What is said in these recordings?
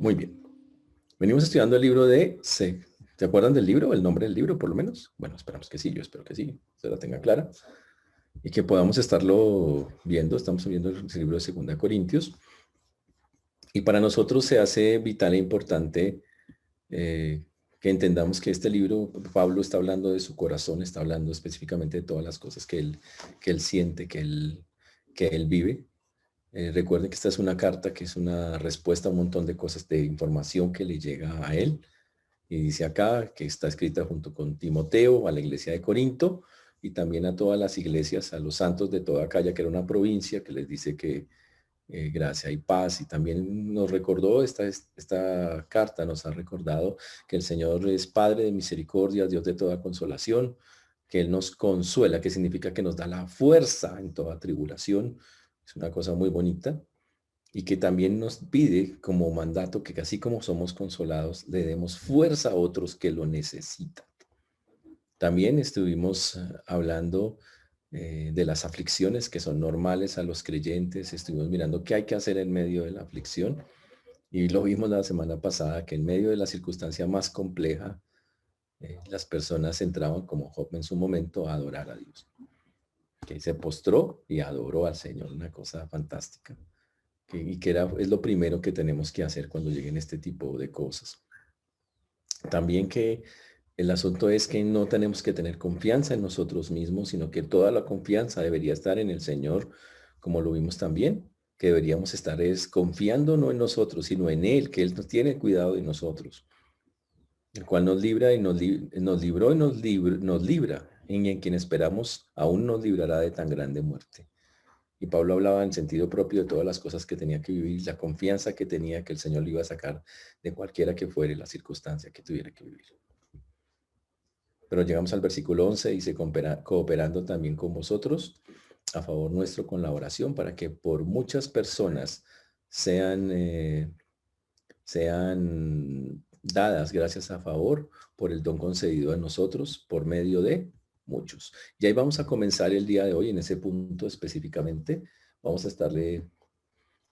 Muy bien. Venimos estudiando el libro de Se. ¿Se acuerdan del libro? ¿El nombre del libro, por lo menos? Bueno, esperamos que sí, yo espero que sí, se la tenga clara. Y que podamos estarlo viendo. Estamos viendo el libro de 2 Corintios. Y para nosotros se hace vital e importante eh, que entendamos que este libro, Pablo está hablando de su corazón, está hablando específicamente de todas las cosas que él siente, que él vive. Recuerden que esta es una carta que es una respuesta a un montón de cosas, de información que le llega a él. Y dice acá que está escrita junto con Timoteo a la iglesia de Corinto y también a todas las iglesias, a los santos de toda Acaya, que era una provincia, que les dice que gracia y paz. Y también nos recordó, esta carta nos ha recordado que el Señor es Padre de misericordia, Dios de toda consolación, que Él nos consuela, que significa que nos da la fuerza en toda tribulación. Es una cosa muy bonita y que también nos pide como mandato que así como somos consolados, le demos fuerza a otros que lo necesitan. También estuvimos hablando de las aflicciones que son normales a los creyentes. Estuvimos mirando qué hay que hacer en medio de la aflicción y lo vimos la semana pasada, que en medio de la circunstancia más compleja, las personas entraban como Job en su momento a adorar a Dios, que se postró y adoró al Señor, una cosa fantástica. Y que es lo primero que tenemos que hacer cuando lleguen este tipo de cosas. También que el asunto es que no tenemos que tener confianza en nosotros mismos, sino que toda la confianza debería estar en el Señor, como lo vimos también, que deberíamos estar confiando no en nosotros, sino en Él, que Él nos tiene cuidado de nosotros, el cual nos libra y nos libró y nos libra, y en quien esperamos aún nos librará de tan grande muerte. Y Pablo hablaba en sentido propio de todas las cosas que tenía que vivir, la confianza que tenía que el Señor le iba a sacar de cualquiera que fuere la circunstancia que tuviera que vivir. Pero llegamos al versículo 11, dice, cooperando también con vosotros, a favor nuestro con la oración, para que por muchas personas sean dadas gracias a favor por el don concedido a nosotros por medio de muchos. Y ahí vamos a comenzar el día de hoy en ese punto específicamente. Vamos a estarle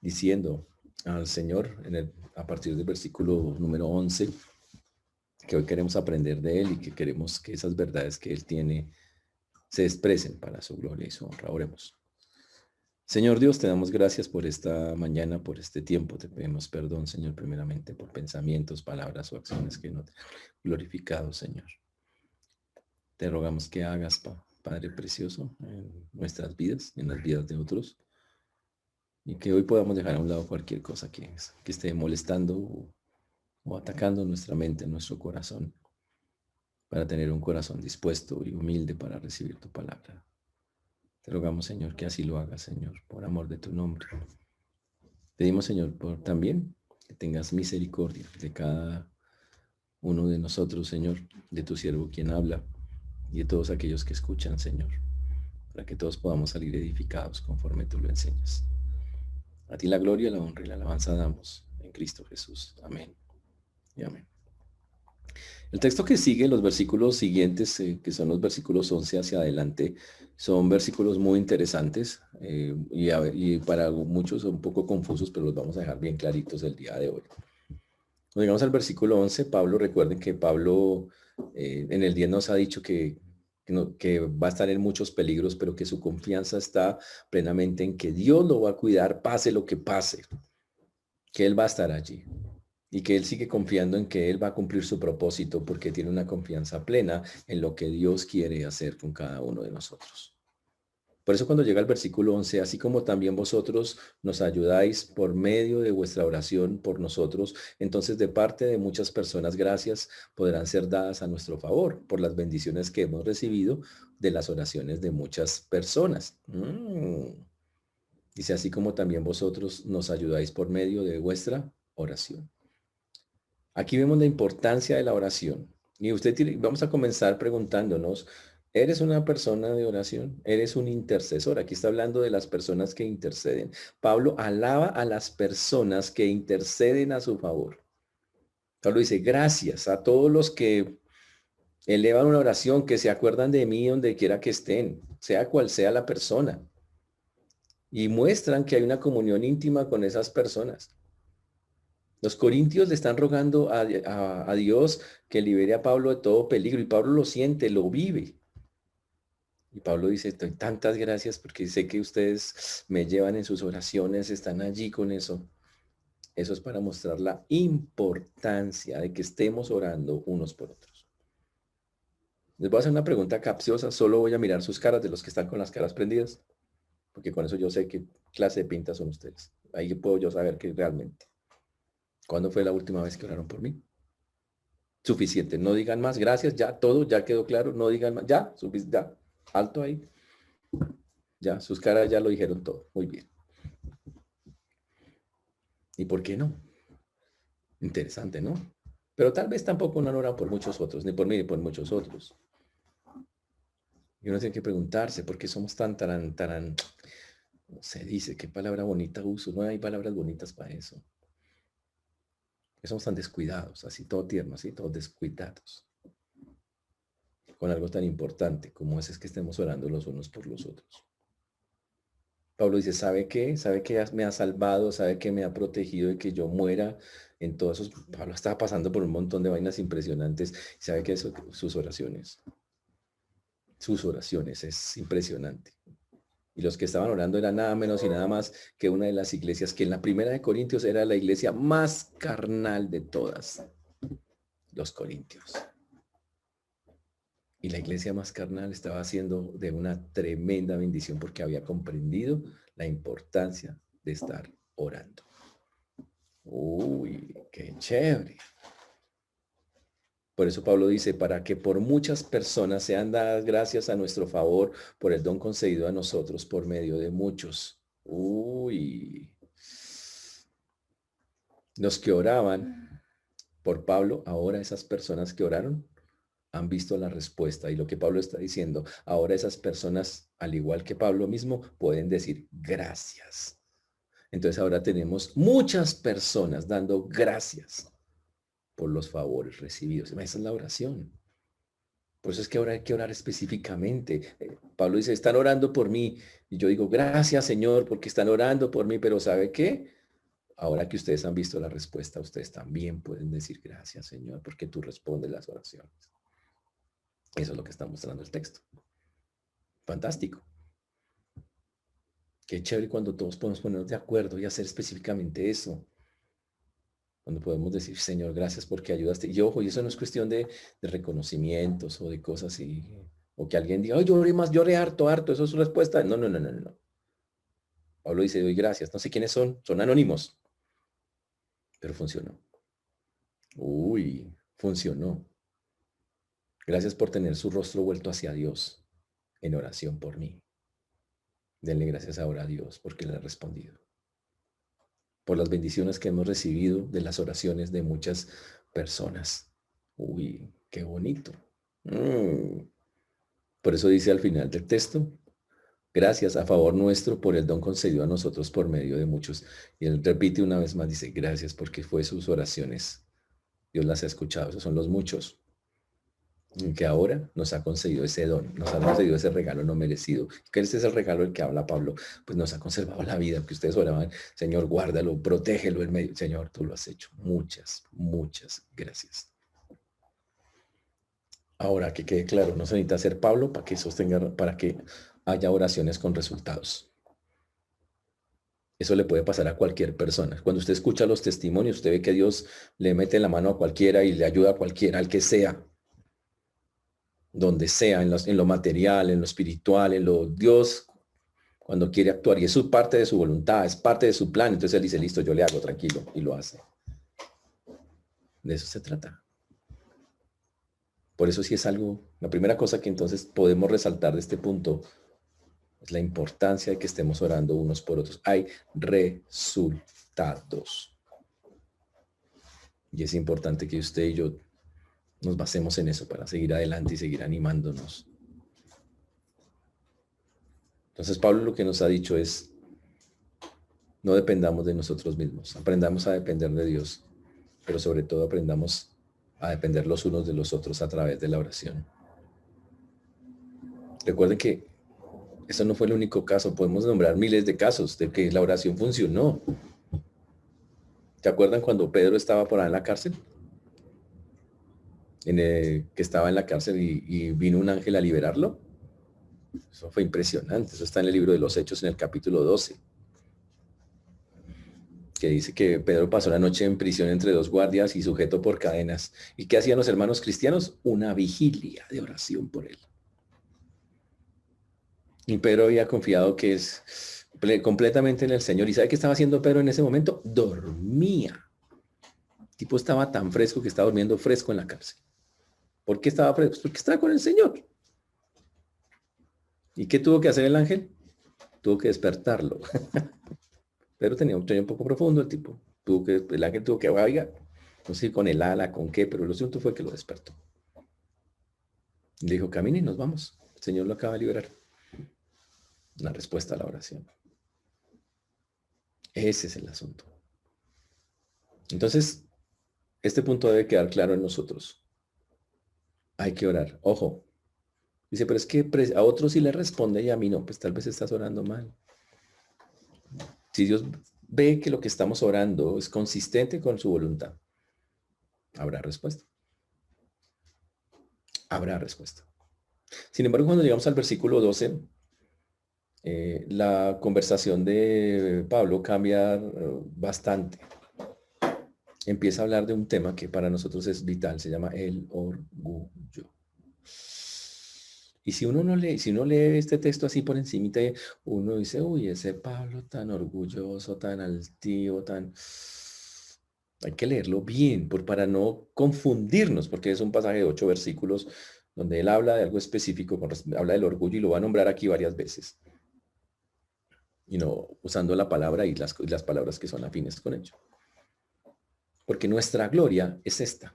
diciendo al Señor a partir del versículo número 11, que hoy queremos aprender de Él y que queremos que esas verdades que Él tiene se expresen para su gloria y su honra. Oremos. Señor Dios, te damos gracias por esta mañana, por este tiempo. Te pedimos perdón, Señor, primeramente por pensamientos, palabras o acciones que no te han glorificado, Señor. Te rogamos que hagas, Padre precioso, en nuestras vidas, en las vidas de otros, y que hoy podamos dejar a un lado cualquier cosa que esté molestando o atacando nuestra mente, nuestro corazón, para tener un corazón dispuesto y humilde para recibir tu palabra. Te rogamos, Señor, que así lo hagas, Señor, por amor de tu nombre. Pedimos, Señor, por también que tengas misericordia de cada uno de nosotros, Señor, de tu siervo quien habla y de todos aquellos que escuchan, Señor, para que todos podamos salir edificados conforme tú lo enseñas. A ti la gloria, la honra y la alabanza damos en Cristo Jesús. Amén y amén. El texto que sigue, los versículos siguientes, que son los versículos 11 hacia adelante, son versículos muy interesantes y para muchos son un poco confusos, pero los vamos a dejar bien claritos el día de hoy. Cuando llegamos al versículo 11, Pablo, recuerden que Pablo en el 10 nos ha dicho que va a estar en muchos peligros, pero que su confianza está plenamente en que Dios lo va a cuidar, pase lo que pase, que Él va a estar allí y que Él sigue confiando en que Él va a cumplir su propósito porque tiene una confianza plena en lo que Dios quiere hacer con cada uno de nosotros. Por eso cuando llega el versículo 11, así como también vosotros nos ayudáis por medio de vuestra oración por nosotros, entonces de parte de muchas personas gracias podrán ser dadas a nuestro favor por las bendiciones que hemos recibido de las oraciones de muchas personas. Dice, así como también vosotros nos ayudáis por medio de vuestra oración. Aquí vemos la importancia de la oración. Y vamos a comenzar preguntándonos, ¿eres una persona de oración? ¿Eres un intercesor? Aquí está hablando de las personas que interceden. Pablo alaba a las personas que interceden a su favor. Pablo dice, gracias a todos los que elevan una oración, que se acuerdan de mí donde quiera que estén, sea cual sea la persona. Y muestran que hay una comunión íntima con esas personas. Los corintios le están rogando a Dios que libere a Pablo de todo peligro y Pablo lo siente, lo vive. Y Pablo dice, "Doy tantas gracias porque sé que ustedes me llevan en sus oraciones, están allí con eso. Eso es para mostrar la importancia de que estemos orando unos por otros. Les voy a hacer una pregunta capciosa, solo voy a mirar sus caras de los que están con las caras prendidas, porque con eso yo sé qué clase de pintas son ustedes. Ahí puedo yo saber que realmente. ¿Cuándo fue la última vez que oraron por mí? Suficiente, no digan más, gracias, ya todo, ya quedó claro, no digan más, ya, ya, alto ahí, ya, sus caras ya lo dijeron todo, muy bien. ¿Y por qué no? Interesante, ¿no? Pero tal vez tampoco no han orado por muchos otros, ni por mí, ni por muchos otros. Y uno tiene que preguntarse, ¿por qué somos no se dice, qué palabra bonita uso? No hay palabras bonitas para eso. Que somos tan descuidados, así todo tierno, así todos descuidados. Con algo tan importante como es que estemos orando los unos por los otros. Pablo dice, ¿sabe qué? ¿Sabe que me ha salvado? ¿Sabe que me ha protegido de que yo muera? En todos esos, Pablo estaba pasando por un montón de vainas impresionantes. ¿Sabe qué? Sus oraciones, es impresionante. Y los que estaban orando eran nada menos y nada más que una de las iglesias que en la primera de Corintios era la iglesia más carnal de todas, los corintios. Y la iglesia más carnal estaba haciendo de una tremenda bendición porque había comprendido la importancia de estar orando. Uy, qué chévere. Por eso Pablo dice, para que por muchas personas sean dadas gracias a nuestro favor por el don concedido a nosotros por medio de muchos. Uy. Los que oraban por Pablo, ahora esas personas que oraron han visto la respuesta. Y lo que Pablo está diciendo, ahora esas personas, al igual que Pablo mismo, pueden decir gracias. Entonces ahora tenemos muchas personas dando gracias por los favores recibidos. Esa es la oración. Por eso es que ahora hay que orar específicamente. Pablo dice, están orando por mí. Y yo digo, gracias Señor, porque están orando por mí, pero ¿sabe qué? Ahora que ustedes han visto la respuesta, ustedes también pueden decir gracias Señor, porque tú respondes las oraciones. Eso es lo que está mostrando el texto. Fantástico. Qué chévere cuando todos podemos ponernos de acuerdo y hacer específicamente eso. Cuando podemos decir, Señor, gracias porque ayudaste. Y ojo, y eso no es cuestión de reconocimientos o de cosas así. O que alguien diga, oh, yo oré más, yo oré harto, harto, eso es su respuesta. No, no, no, no, no. Pablo dice, doy gracias. No sé quiénes son anónimos. Pero funcionó. Uy, funcionó. Gracias por tener su rostro vuelto hacia Dios en oración por mí. Denle gracias ahora a Dios porque le ha respondido. Por las bendiciones que hemos recibido de las oraciones de muchas personas. Uy, qué bonito. Por eso dice al final del texto, gracias a favor nuestro por el don concedido a nosotros por medio de muchos. Y él repite una vez más, dice, gracias porque fue sus oraciones. Dios las ha escuchado, esos son los muchos. Que ahora nos ha concedido ese don, nos ha concedido ese regalo no merecido. ¿Qué es el regalo del que habla Pablo? Pues nos ha conservado la vida, que ustedes oraban, Señor, guárdalo, protégelo en medio. Señor, tú lo has hecho. Muchas, muchas gracias. Ahora que quede claro, no se necesita ser Pablo para que sostenga, para que haya oraciones con resultados. Eso le puede pasar a cualquier persona. Cuando usted escucha los testimonios, usted ve que Dios le mete la mano a cualquiera y le ayuda a cualquiera, al que sea. Donde sea, en lo material, en lo espiritual, Dios cuando quiere actuar, y es parte de su voluntad, es parte de su plan, entonces él dice, listo, yo le hago, tranquilo, y lo hace. De eso se trata. Por eso sí es algo, la primera cosa que entonces podemos resaltar de este punto es la importancia de que estemos orando unos por otros. Hay resultados. Y es importante que usted y yo nos basemos en eso para seguir adelante y seguir animándonos. Entonces Pablo lo que nos ha dicho es, no dependamos de nosotros mismos, aprendamos a depender de Dios, pero sobre todo aprendamos a depender los unos de los otros a través de la oración. Recuerden que eso no fue el único caso, podemos nombrar miles de casos de que la oración funcionó. ¿Se acuerdan cuando Pedro estaba por ahí en la cárcel? Que estaba en la cárcel y vino un ángel a liberarlo. Eso fue impresionante. Eso está en el libro de los Hechos en el capítulo 12, que dice que Pedro pasó la noche en prisión entre dos guardias y sujeto por cadenas. ¿Y qué hacían los hermanos cristianos? Una vigilia de oración por él. Y Pedro había confiado que es completamente en el Señor. ¿Y sabe qué estaba haciendo Pedro en ese momento? Dormía. El tipo estaba tan fresco que estaba durmiendo fresco en la cárcel. ¿Por qué estaba fresco? Porque estaba con el Señor. ¿Y qué tuvo que hacer el ángel? Tuvo que despertarlo. Pero tenía un sueño un poco profundo el tipo. El ángel tuvo que, oiga, no sé si con el ala, con qué, pero lo cierto fue que lo despertó. Le dijo, camine y nos vamos. El Señor lo acaba de liberar. Una respuesta a la oración. Ese es el asunto. Entonces, este punto debe quedar claro en nosotros. Hay que orar. Ojo. Dice, pero es que a otros sí le responde y a mí no. Pues tal vez estás orando mal. Si Dios ve que lo que estamos orando es consistente con su voluntad, habrá respuesta. Habrá respuesta. Sin embargo, cuando llegamos al versículo 12, la conversación de Pablo cambia bastante. Empieza a hablar de un tema que para nosotros es vital, se llama el orgullo. Y si uno lee este texto así por encimita, uno dice, uy, ese Pablo tan orgulloso, tan altivo, tan... Hay que leerlo bien para no confundirnos, porque es un pasaje de 8 versículos donde él habla de algo específico, habla del orgullo y lo va a nombrar aquí varias veces. Y no usando la palabra y las palabras que son afines con ello. Porque nuestra gloria es esta.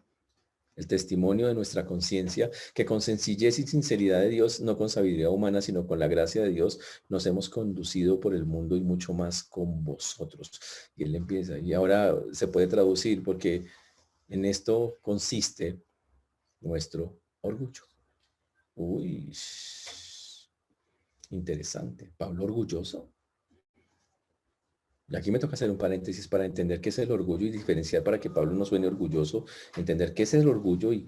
El testimonio de nuestra conciencia, que con sencillez y sinceridad de Dios, no con sabiduría humana, sino con la gracia de Dios, nos hemos conducido por el mundo y mucho más con vosotros. Y él empieza, y ahora se puede traducir porque en esto consiste nuestro orgullo. Uy, interesante. Pablo orgulloso. Y aquí me toca hacer un paréntesis para entender qué es el orgullo y diferenciar para que Pablo no suene orgulloso, entender qué es el orgullo y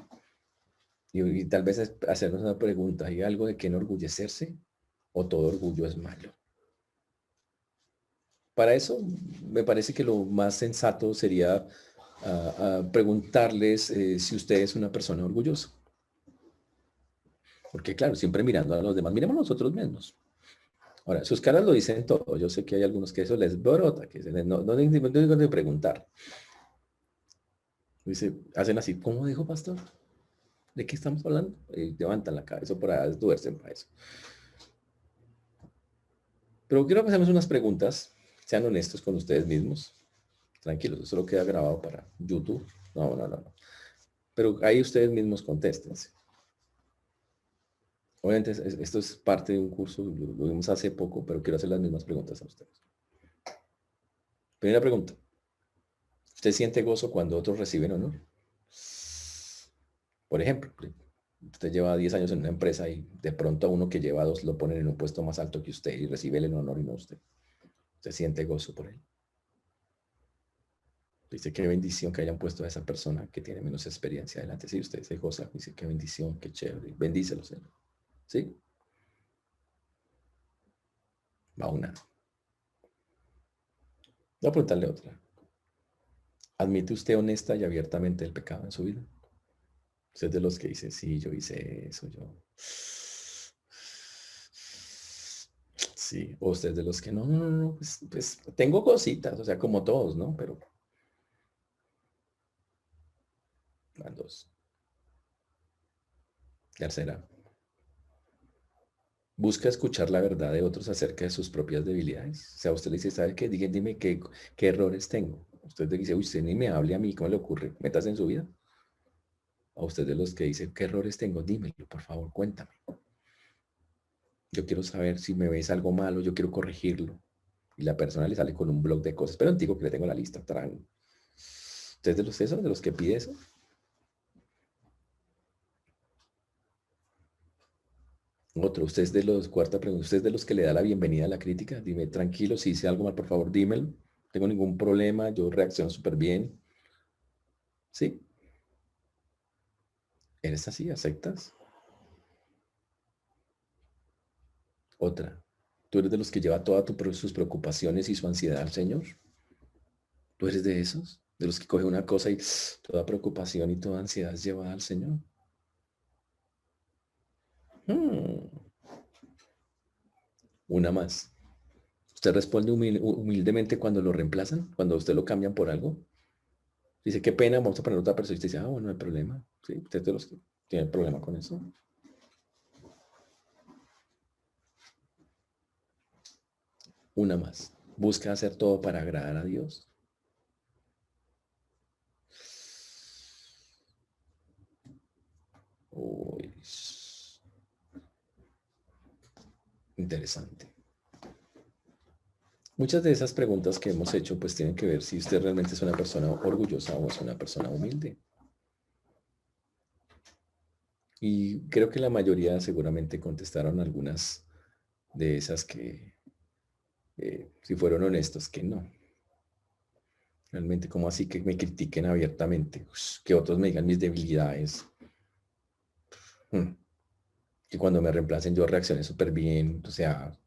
tal vez hacernos una pregunta, ¿hay algo de qué enorgullecerse o todo orgullo es malo? Para eso me parece que lo más sensato sería preguntarles si usted es una persona orgullosa. Porque claro, siempre mirando a los demás, miremos nosotros mismos. Ahora, sus caras lo dicen todo. Yo sé que hay algunos que eso les brota, que no tengo que preguntar. Dice, hacen así, ¿cómo dijo pastor? ¿De qué estamos hablando? Y levantan la cabeza por allá, duercen para eso. Pero quiero que hacemos unas preguntas, sean honestos con ustedes mismos. Tranquilos, eso lo queda grabado para YouTube. No. Pero ahí ustedes mismos contéstense. Obviamente esto es parte de un curso, lo vimos hace poco, pero quiero hacer las mismas preguntas a ustedes. Primera pregunta. ¿Usted siente gozo cuando otros reciben honor? Por ejemplo, usted lleva 10 años en una empresa y de pronto a uno que lleva 2 lo ponen en un puesto más alto que usted y recibe el honor y no usted. ¿Usted siente gozo por él? Dice, qué bendición que hayan puesto a esa persona que tiene menos experiencia adelante. Sí, usted se goza, dice, qué bendición, qué chévere. Bendícelo, Señor. ¿Sí? Va una. Voy a preguntarle otra. ¿Admite usted honesta y abiertamente el pecado en su vida? Usted es de los que dice, sí, yo hice eso, yo. Sí, o usted es de los que no, pues tengo cositas, o sea, como todos, ¿no? Pero van dos. Tercera, busca escuchar la verdad de otros acerca de sus propias debilidades. O sea, usted le dice, ¿sabe qué? Dime qué errores tengo. Usted le dice, uy, usted ni me hable a mí, ¿cómo le ocurre? Metas en su vida. A usted de los que dice, ¿qué errores tengo? Dímelo, por favor, cuéntame. Yo quiero saber si me ves algo malo, yo quiero corregirlo. Y la persona le sale con un blog de cosas, pero digo que le tengo la lista. ¿Usted es de los esos, de los que pide eso? Otro, usted es de los, cuarta pregunta, usted es de los que le da la bienvenida a la crítica. Dime, tranquilo, si hice algo mal, por favor, dímelo. tengo ningún problema, yo reacciono súper bien. ¿Sí? ¿Eres así? ¿Aceptas? Otra. ¿Tú eres de los que lleva todas sus preocupaciones y su ansiedad al Señor? ¿Tú eres de esos? ¿De los que coge una cosa y toda preocupación y toda ansiedad es llevada al Señor? Hmm. Una más. ¿Usted responde humildemente cuando lo reemplazan? Cuando usted lo cambian por algo. Dice, qué pena, vamos a poner otra persona. Y usted dice, ah, bueno, no hay problema. Sí, usted es de los que tiene problema con eso. Una más. Busca hacer todo para agradar a Dios. Uy, interesante. Muchas de esas preguntas que hemos hecho pues tienen que ver si usted realmente es una persona orgullosa o es una persona humilde. Y creo que la mayoría seguramente contestaron algunas de esas que, si fueron honestos, que no. Realmente, ¿cómo así que me critiquen abiertamente? Que otros me digan mis debilidades. Mm. Que cuando me reemplacen yo reaccione súper bien. O sea,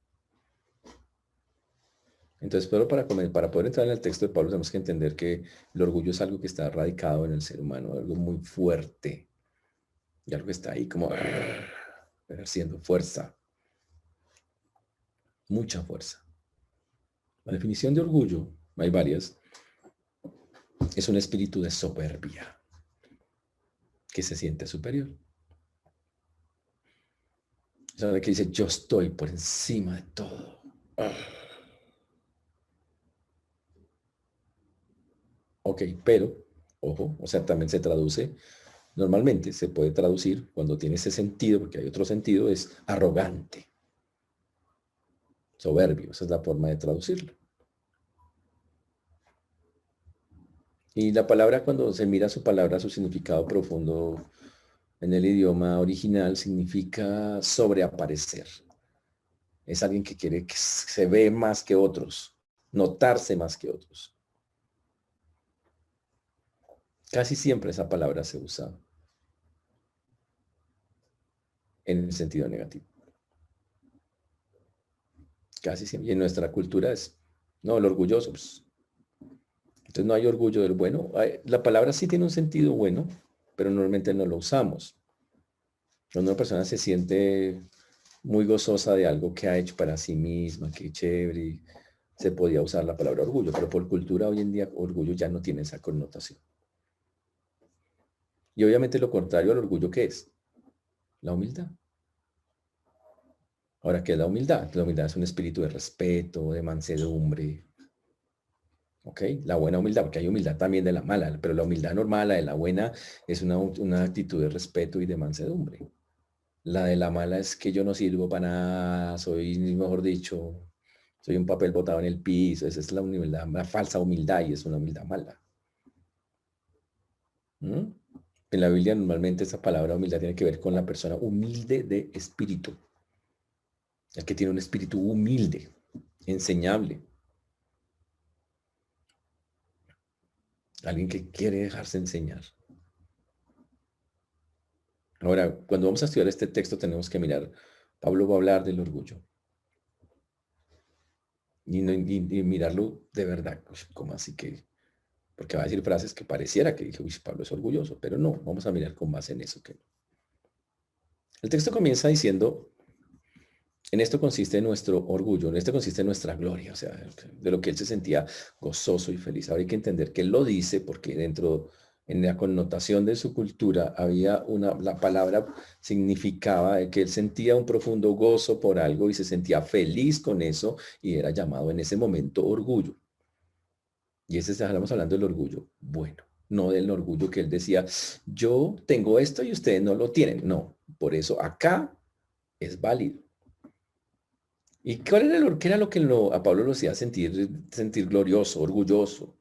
entonces, pero para poder entrar en el texto de Pablo tenemos que entender que el orgullo es algo que está radicado en el ser humano, algo muy fuerte. Y algo que está ahí como ejerciendo fuerza, mucha fuerza. La definición de orgullo, hay varias, es un espíritu de soberbia que se siente superior. Es algo que dice, yo estoy por encima de todo. Ok, pero, ojo, o sea, también se traduce, normalmente se puede traducir cuando tiene ese sentido, porque hay otro sentido, es arrogante, soberbio, esa es la forma de traducirlo. Y la palabra, cuando se mira su palabra, su significado profundo en el idioma original, significa sobreaparecer. Es alguien que quiere que se ve más que otros, notarse más que otros. Casi siempre esa palabra se usa en el sentido negativo. Casi siempre. Y en nuestra cultura es, no, el orgulloso. Pues. Entonces no hay orgullo del bueno. La palabra sí tiene un sentido bueno, pero normalmente no lo usamos. Cuando una persona se siente muy gozosa de algo que ha hecho para sí misma, que chévere, se podía usar la palabra orgullo, pero por cultura hoy en día orgullo ya no tiene esa connotación. Y obviamente lo contrario al orgullo, ¿qué es? La humildad. Ahora, ¿qué es la humildad? La humildad es un espíritu de respeto, de mansedumbre. ¿Ok? La buena humildad, porque hay humildad también de la mala, pero la humildad normal, la de la buena, es una actitud de respeto y de mansedumbre. La de la mala es que yo no sirvo para nada, soy, mejor dicho, soy un papel botado en el piso. Esa es la humildad, la falsa humildad y es una humildad mala. ¿Mm? En la Biblia normalmente esa palabra humildad tiene que ver con la persona humilde de espíritu. El que tiene un espíritu humilde, enseñable. Alguien que quiere dejarse enseñar. Ahora, cuando vamos a estudiar este texto tenemos que mirar, Pablo va a hablar del orgullo. Y mirarlo de verdad, como así que, porque va a decir frases que pareciera que dijo, Pablo es orgulloso, pero no, vamos a mirar con base en eso. Que el texto comienza diciendo, en esto consiste nuestro orgullo, en esto consiste nuestra gloria, o sea, de lo que él se sentía gozoso y feliz. Ahora hay que entender que él lo dice porque dentro, en la connotación de su cultura, había la palabra significaba que él sentía un profundo gozo por algo y se sentía feliz con eso y era llamado en ese momento orgullo. Y ese estamos hablando del orgullo bueno, no del orgullo que él decía, yo tengo esto y ustedes no lo tienen. No, por eso acá es válido. ¿Y qué era lo que a Pablo lo hacía sentir glorioso, orgulloso?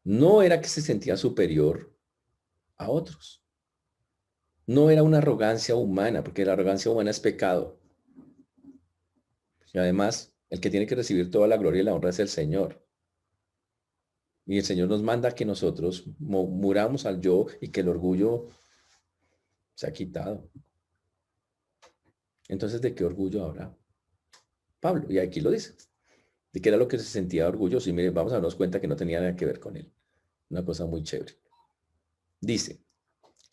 No era que se sentía superior a otros. No era una arrogancia humana, porque la arrogancia humana es pecado. Y además, el que tiene que recibir toda la gloria y la honra es el Señor. Y el Señor nos manda que nosotros muramos al yo y que el orgullo se ha quitado. Entonces, ¿de qué orgullo habla Pablo? Y aquí lo dice. De qué era lo que se sentía orgulloso. Y mire, vamos a darnos cuenta que no tenía nada que ver con él. Una cosa muy chévere. Dice,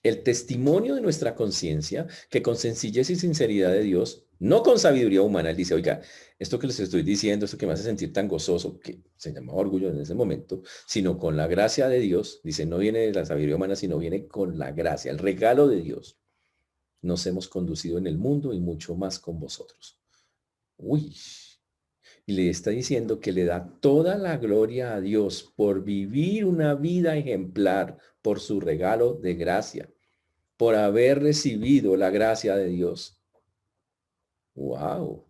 el testimonio de nuestra conciencia, que con sencillez y sinceridad de Dios, no con sabiduría humana, él dice, oiga, esto que les estoy diciendo, esto que me hace sentir tan gozoso, que se llamaba orgullo en ese momento, sino con la gracia de Dios, dice, no viene de la sabiduría humana, sino viene con la gracia, el regalo de Dios. Nos hemos conducido en el mundo y mucho más con vosotros. Uy, y le está diciendo que le da toda la gloria a Dios por vivir una vida ejemplar, por su regalo de gracia, por haber recibido la gracia de Dios. ¡Wow!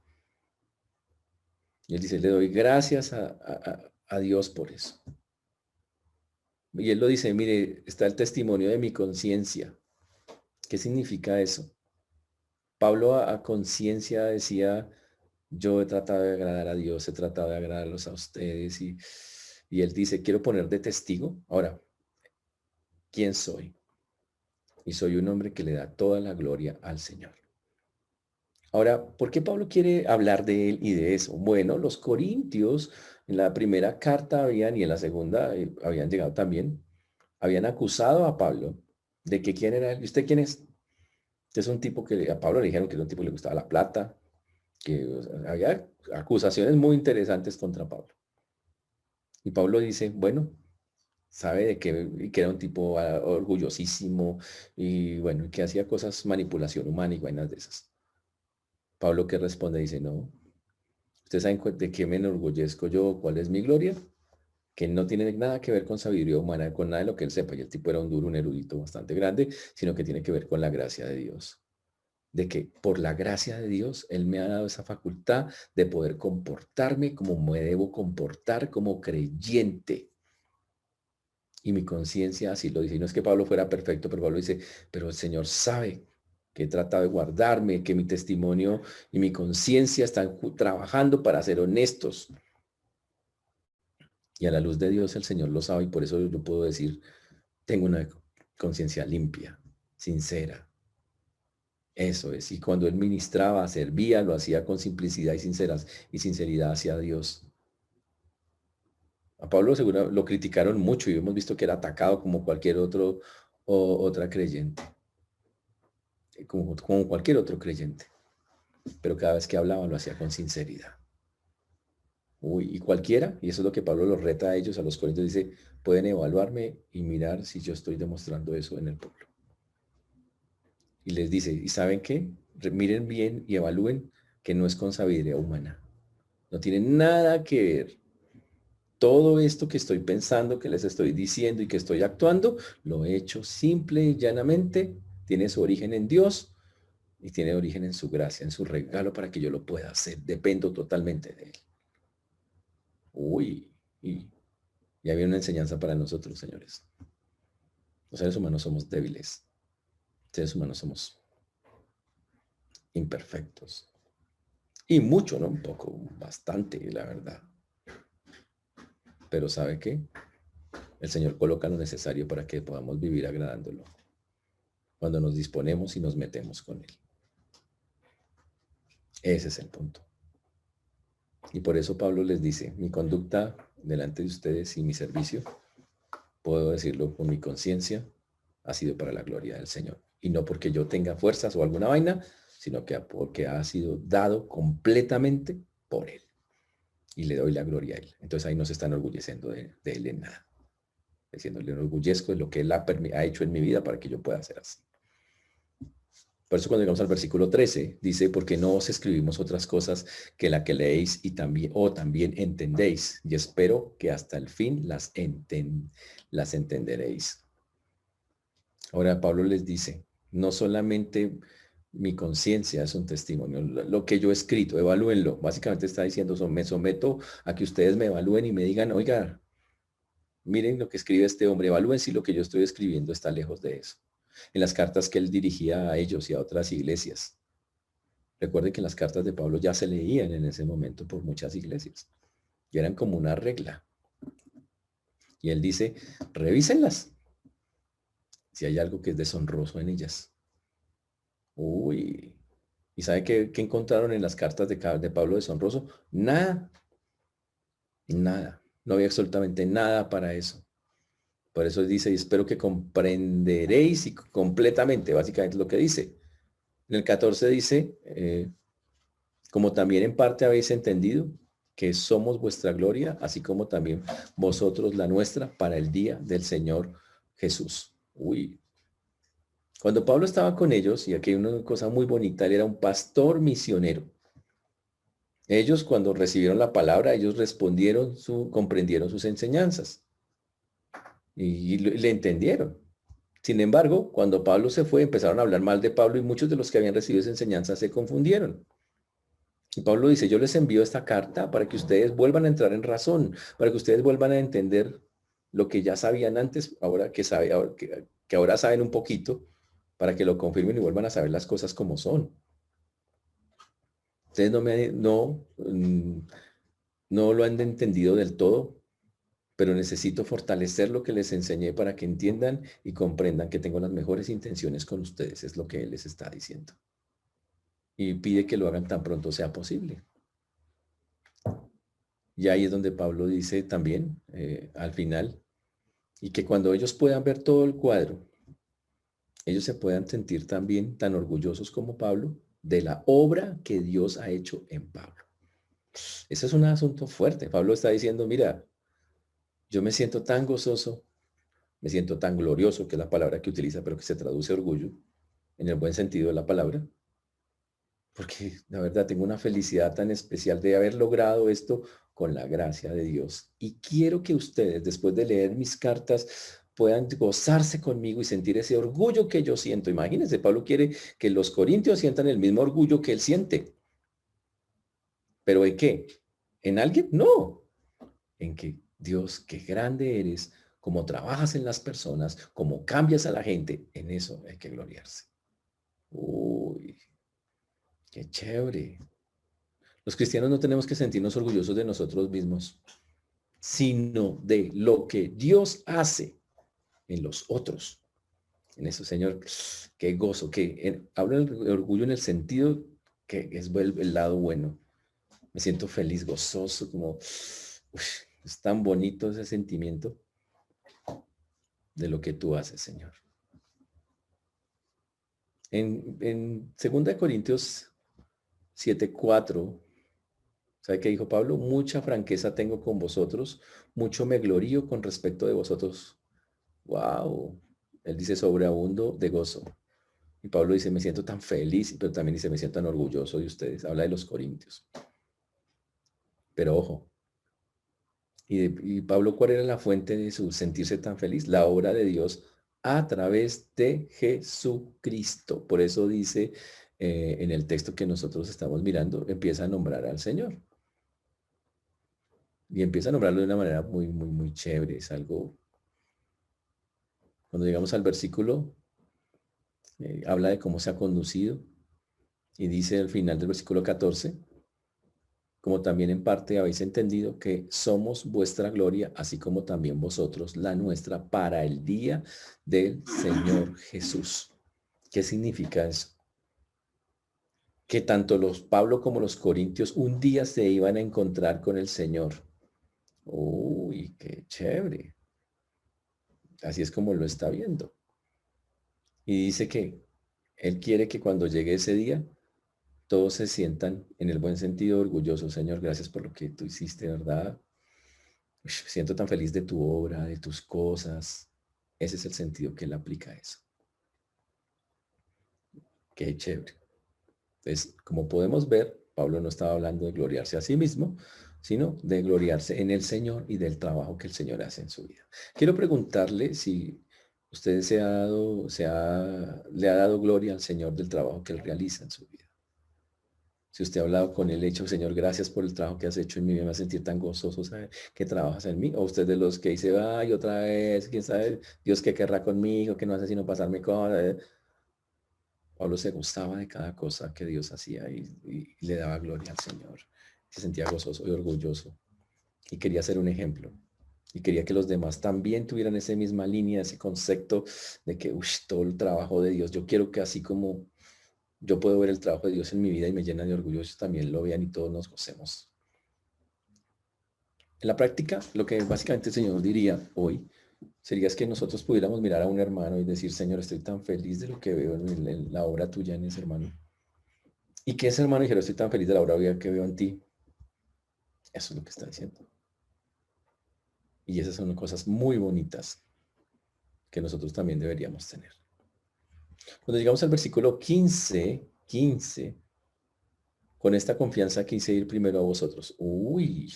Y él dice, le doy gracias a Dios por eso. Y él lo dice, mire, está el testimonio de mi conciencia. ¿Qué significa eso? Pablo a conciencia decía, yo he tratado de agradar a Dios, he tratado de agradarlos a ustedes. Y él dice, quiero poner de testigo. Ahora, ¿quién soy? Y soy un hombre que le da toda la gloria al Señor. Ahora, ¿por qué Pablo quiere hablar de él y de eso? Bueno, los corintios en la primera carta habían y en la segunda habían llegado también, habían acusado a Pablo de que quién era él. ¿Y usted quién es? Usted es un tipo que a Pablo le dijeron que era un tipo que le gustaba la plata, que o sea, había acusaciones muy interesantes contra Pablo. Y Pablo dice, bueno, sabe de que era un tipo orgullosísimo y bueno, que hacía cosas, manipulación humana y vainas de esas. Pablo que responde dice, no, ustedes saben de qué me enorgullezco yo, cuál es mi gloria, que no tiene nada que ver con sabiduría humana, con nada de lo que él sepa, y el tipo era un duro, un erudito bastante grande, sino que tiene que ver con la gracia de Dios. De que por la gracia de Dios, Él me ha dado esa facultad de poder comportarme como me debo comportar como creyente. Y mi conciencia así lo dice. Y no es que Pablo fuera perfecto, pero Pablo dice, pero el Señor sabe que he tratado de guardarme, que mi testimonio y mi conciencia están trabajando para ser honestos. Y a la luz de Dios el Señor lo sabe y por eso yo puedo decir, tengo una conciencia limpia, sincera. Eso es. Y cuando él ministraba, servía, lo hacía con simplicidad y sinceridad hacia Dios. A Pablo seguro lo criticaron mucho y hemos visto que era atacado como cualquier otro o otra creyente, como cualquier otro creyente. Pero cada vez que hablaba lo hacía con sinceridad. Uy, y cualquiera, y eso es lo que Pablo los reta a ellos, a los corintios, dice, pueden evaluarme y mirar si yo estoy demostrando eso en el pueblo. Y les dice, ¿y saben qué? Miren bien y evalúen que no es con sabiduría humana. No tiene nada que ver. Todo esto que estoy pensando, que les estoy diciendo y que estoy actuando, lo he hecho simple y llanamente. Tiene su origen en Dios y tiene origen en su gracia, en su regalo para que yo lo pueda hacer. Dependo totalmente de Él. Uy, y había una enseñanza para nosotros, señores. Los seres humanos somos débiles. Los seres humanos somos imperfectos. Y mucho, ¿no? Un poco, bastante, la verdad. Pero ¿sabe qué? El Señor coloca lo necesario para que podamos vivir agradándolo. Cuando nos disponemos y nos metemos con Él. Ese es el punto. Y por eso Pablo les dice, mi conducta delante de ustedes y mi servicio, puedo decirlo con mi conciencia, ha sido para la gloria del Señor. Y no porque yo tenga fuerzas o alguna vaina, sino que porque ha sido dado completamente por Él. Y le doy la gloria a Él. Entonces ahí no se están enorgulleciendo de Él en nada. Diciéndole, enorgullezco de lo que Él ha hecho en mi vida para que yo pueda hacer así. Por eso cuando llegamos al versículo 13, dice, porque no os escribimos otras cosas que la que leéis y también, o también entendéis, y espero que hasta el fin las entenderéis. Ahora Pablo les dice, no solamente mi conciencia es un testimonio, lo que yo he escrito, evalúenlo. Básicamente está diciendo, me someto a que ustedes me evalúen y me digan, oiga, miren lo que escribe este hombre, evalúen si lo que yo estoy escribiendo está lejos de eso. En las cartas que él dirigía a ellos y a otras iglesias. Recuerden que las cartas de Pablo ya se leían en ese momento por muchas iglesias y eran como una regla. Y él dice, revísenlas si hay algo que es deshonroso en ellas. Uy, ¿y sabe qué encontraron en las cartas de Pablo deshonroso? Nada, nada. No había absolutamente nada para eso. Por eso dice, y espero que comprenderéis y completamente, básicamente lo que dice. En el 14 dice, como también en parte habéis entendido que somos vuestra gloria, así como también vosotros la nuestra para el día del Señor Jesús. Uy, cuando Pablo estaba con ellos, y aquí hay una cosa muy bonita, él era un pastor misionero. Ellos cuando recibieron la palabra, ellos respondieron, comprendieron sus enseñanzas y le entendieron. Sin embargo, cuando Pablo se fue, empezaron a hablar mal de Pablo y muchos de los que habían recibido esa enseñanza se confundieron. Y Pablo dice, yo les envío esta carta para que ustedes vuelvan a entrar en razón, para que ustedes vuelvan a entender lo que ya sabían antes, que ahora saben un poquito, para que lo confirmen y vuelvan a saber las cosas como son. Ustedes no lo han entendido del todo, pero necesito fortalecer lo que les enseñé para que entiendan y comprendan que tengo las mejores intenciones con ustedes, es lo que él les está diciendo. Y pide que lo hagan tan pronto sea posible. Y ahí es donde Pablo dice también, al final, y que cuando ellos puedan ver todo el cuadro, ellos se puedan sentir también tan orgullosos como Pablo de la obra que Dios ha hecho en Pablo. Ese es un asunto fuerte. Pablo está diciendo, mira, yo me siento tan gozoso, me siento tan glorioso, que es la palabra que utiliza, pero que se traduce orgullo, en el buen sentido de la palabra, porque la verdad tengo una felicidad tan especial de haber logrado esto con la gracia de Dios. Y quiero que ustedes, después de leer mis cartas, puedan gozarse conmigo y sentir ese orgullo que yo siento. Imagínense, Pablo quiere que los corintios sientan el mismo orgullo que él siente. ¿Pero en qué? ¿En alguien? No. En que Dios, qué grande eres, cómo trabajas en las personas, cómo cambias a la gente. En eso hay que gloriarse. Uy, qué chévere. Los cristianos no tenemos que sentirnos orgullosos de nosotros mismos, sino de lo que Dios hace en los otros. En eso, Señor, qué gozo, hablo del orgullo en el sentido que es el lado bueno. Me siento feliz, gozoso, como es tan bonito ese sentimiento de lo que tú haces, Señor. En 2 Corintios 7:4, ¿sabe qué dijo Pablo? Mucha franqueza tengo con vosotros, mucho me glorío con respecto de vosotros. Wow. Él dice sobreabundo de gozo. Y Pablo dice, me siento tan feliz, pero también dice, me siento tan orgulloso de ustedes. Habla de los corintios. Pero ojo, y Pablo, ¿cuál era la fuente de su sentirse tan feliz? La obra de Dios a través de Jesucristo. Por eso dice en el texto que nosotros estamos mirando, empieza a nombrar al Señor. Y empieza a nombrarlo de una manera muy, muy, muy chévere. Es algo, cuando llegamos al versículo, habla de cómo se ha conducido. Y dice al final del versículo 14, como también en parte habéis entendido que somos vuestra gloria, así como también vosotros la nuestra, para el día del Señor Jesús. ¿Qué significa eso? Que tanto los Pablo como los Corintios un día se iban a encontrar con el Señor. Uy, qué chévere. Así es como lo está viendo. Y dice que Él quiere que cuando llegue ese día, todos se sientan en el buen sentido orgullosos. Señor, gracias por lo que tú hiciste, ¿verdad? Siento tan feliz de tu obra, de tus cosas. Ese es el sentido que él aplica a eso. Qué chévere. Entonces, como podemos ver, Pablo no estaba hablando de gloriarse a sí mismo, sino de gloriarse en el Señor y del trabajo que el Señor hace en su vida. Quiero preguntarle si usted le ha dado gloria al Señor del trabajo que él realiza en su vida. Si usted ha hablado con él, hecho, Señor, gracias por el trabajo que has hecho en mí, me va a sentir tan gozoso saber que trabajas en mí. O usted de los que dice, ay, otra vez, quién sabe, Dios qué querrá conmigo, que no hace sino pasarme cosas. Pablo se gustaba de cada cosa que Dios hacía y le daba gloria al Señor. Se sentía gozoso y orgulloso y quería ser un ejemplo. Y quería que los demás también tuvieran esa misma línea, ese concepto de que, todo el trabajo de Dios, yo quiero que así como yo puedo ver el trabajo de Dios en mi vida y me llena de orgullo, ellos también lo vean y todos nos gocemos. En la práctica, lo que básicamente el Señor diría hoy sería es que nosotros pudiéramos mirar a un hermano y decir, Señor, estoy tan feliz de lo que veo en la obra tuya en ese hermano. Y que ese hermano dijera, estoy tan feliz de la obra que veo en ti. Eso es lo que está diciendo. Y esas son cosas muy bonitas que nosotros también deberíamos tener. Cuando llegamos al versículo 15, con esta confianza quise ir primero a vosotros. Uy.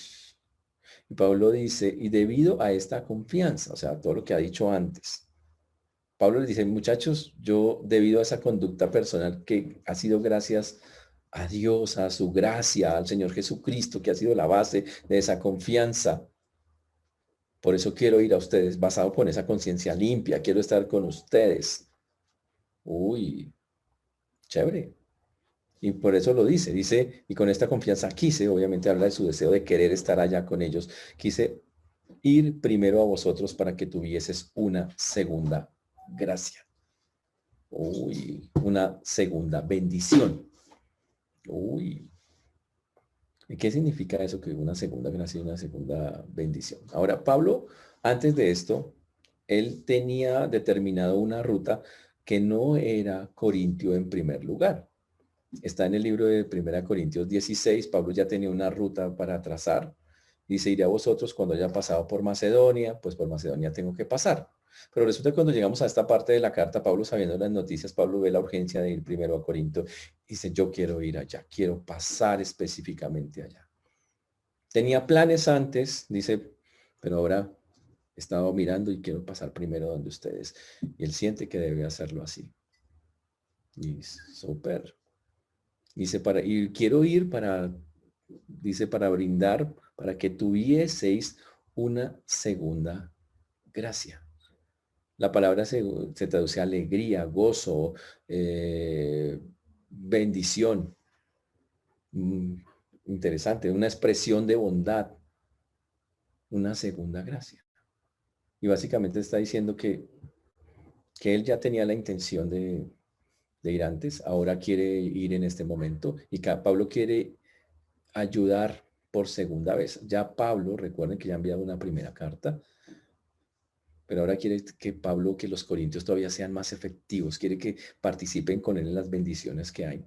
Y Pablo dice, y debido a esta confianza, o sea, todo lo que ha dicho antes, Pablo les dice, muchachos, yo debido a esa conducta personal que ha sido gracias a Dios, a su gracia, al Señor Jesucristo, que ha sido la base de esa confianza. Por eso quiero ir a ustedes, basado con esa conciencia limpia, quiero estar con ustedes. Uy, chévere. Y por eso lo dice, y con esta confianza quise, obviamente habla de su deseo de querer estar allá con ellos, quise ir primero a vosotros para que tuvieses una segunda gracia. Uy, una segunda bendición. Uy, ¿y qué significa eso? Que una segunda gracia y una segunda bendición. Ahora, Pablo, antes de esto, él tenía determinado una ruta que no era Corintio en primer lugar. Está en el libro de 1 Corintios 16, Pablo ya tenía una ruta para trazar. Dice, iré a vosotros cuando haya pasado por Macedonia, pues por Macedonia tengo que pasar. Pero resulta que cuando llegamos a esta parte de la carta, Pablo, sabiendo las noticias, Pablo ve la urgencia de ir primero a Corinto. Dice, yo quiero ir allá, quiero pasar específicamente allá. Tenía planes antes, dice, pero ahora he estado mirando y quiero pasar primero donde ustedes. Y él siente que debe hacerlo así. Y súper. Dice, y quiero ir dice, para brindar, para que tuvieseis una segunda gracia. La palabra se traduce a alegría, gozo, bendición. Mm, interesante, una expresión de bondad, una segunda gracia. Y básicamente está diciendo que él ya tenía la intención de ir antes, ahora quiere ir en este momento. Y Pablo quiere ayudar por segunda vez. Ya Pablo, recuerden que ya ha enviado una primera carta, pero ahora quiere que Pablo, que los corintios todavía sean más efectivos, quiere que participen con él en las bendiciones que hay.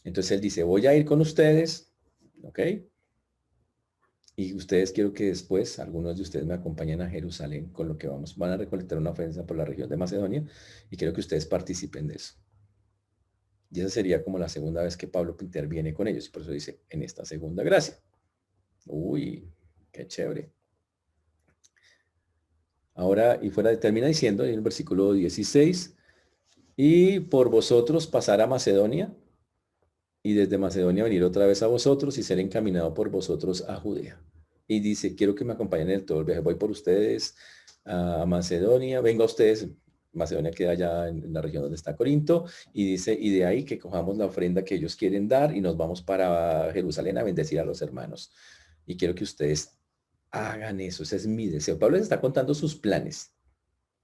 Entonces él dice, voy a ir con ustedes, ¿ok? Y ustedes quiero que después, algunos de ustedes me acompañen a Jerusalén con lo que van a recolectar una ofrenda por la región de Macedonia y quiero que ustedes participen de eso. Y esa sería como la segunda vez que Pablo interviene con ellos. Y por eso dice, en esta segunda gracia. Uy, qué chévere. Ahora, y termina diciendo en el versículo 16, y por vosotros pasar a Macedonia, y desde Macedonia venir otra vez a vosotros y ser encaminado por vosotros a Judea. Y dice, quiero que me acompañen en todo el viaje. Voy por ustedes a Macedonia, vengo a ustedes. Macedonia queda allá en la región donde está Corinto. Y dice, y de ahí que cojamos la ofrenda que ellos quieren dar y nos vamos para Jerusalén a bendecir a los hermanos. Y quiero que ustedes hagan eso. Ese es mi deseo. Pablo les está contando sus planes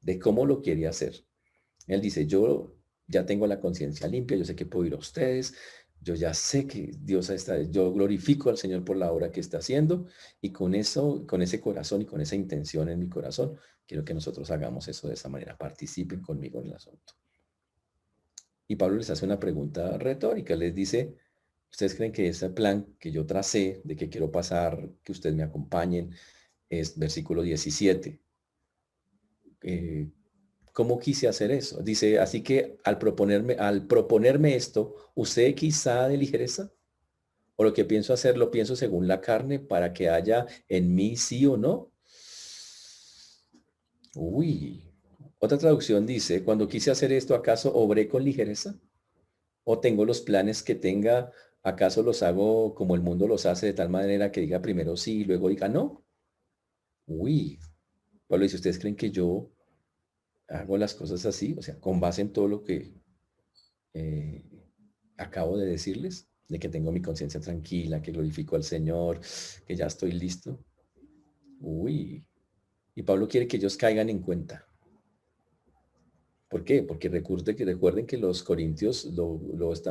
de cómo lo quiere hacer. Él dice, yo ya tengo la conciencia limpia, yo sé que puedo ir a ustedes, yo ya sé que Dios está, yo glorifico al Señor por la obra que está haciendo y con eso, con ese corazón y con esa intención en mi corazón, quiero que nosotros hagamos eso de esa manera, participen conmigo en el asunto. Y Pablo les hace una pregunta retórica, les dice, ¿ustedes creen que ese plan que yo tracé, de que quiero pasar, que ustedes me acompañen, es versículo 17? ¿Cómo quise hacer eso? Dice, así que al proponerme esto, ¿usé quizá de ligereza? ¿O lo que pienso hacer lo pienso según la carne para que haya en mí sí o no? Uy. Otra traducción dice, cuando quise hacer esto, ¿acaso obré con ligereza? ¿O tengo los planes que tenga, acaso los hago como el mundo los hace de tal manera que diga primero sí y luego diga no? Uy. Pablo dice, ¿ustedes creen que yo hago las cosas así? O sea, con base en todo lo que eh, acabo de decirles, de que tengo mi conciencia tranquila, que glorifico al Señor, que ya estoy listo. Uy. Y Pablo quiere que ellos caigan en cuenta. ¿Por qué? Porque recuerden que los corintios,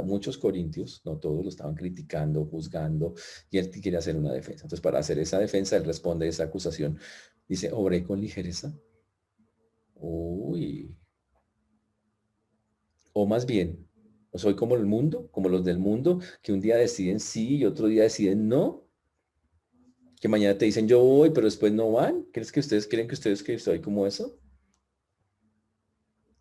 muchos corintios, no todos, lo estaban criticando, juzgando, y él quiere hacer una defensa. Entonces, para hacer esa defensa, él responde a esa acusación. Dice, obré con ligereza. Uy. O más bien, ¿o soy como el mundo, como los del mundo, que un día deciden sí y otro día deciden no? Que mañana te dicen yo voy, pero después no van. ¿Crees que ustedes creen que soy como eso?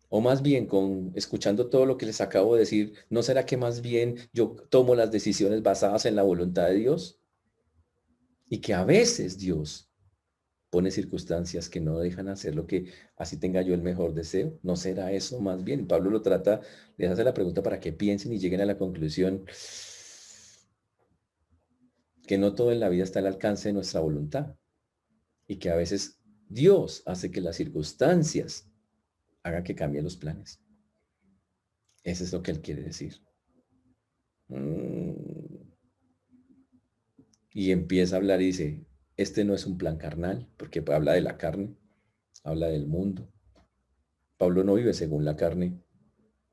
O más bien, escuchando todo lo que les acabo de decir, ¿no será que más bien yo tomo las decisiones basadas en la voluntad de Dios? Y que a veces Dios pone circunstancias que no dejan hacer lo que así tenga yo el mejor deseo. ¿No será eso más bien? Pablo les hace la pregunta para que piensen y lleguen a la conclusión que no todo en la vida está al alcance de nuestra voluntad y que a veces Dios hace que las circunstancias hagan que cambien los planes. Eso es lo que él quiere decir. Y empieza a hablar y dice, este no es un plan carnal, porque habla de la carne, habla del mundo. Pablo no vive según la carne.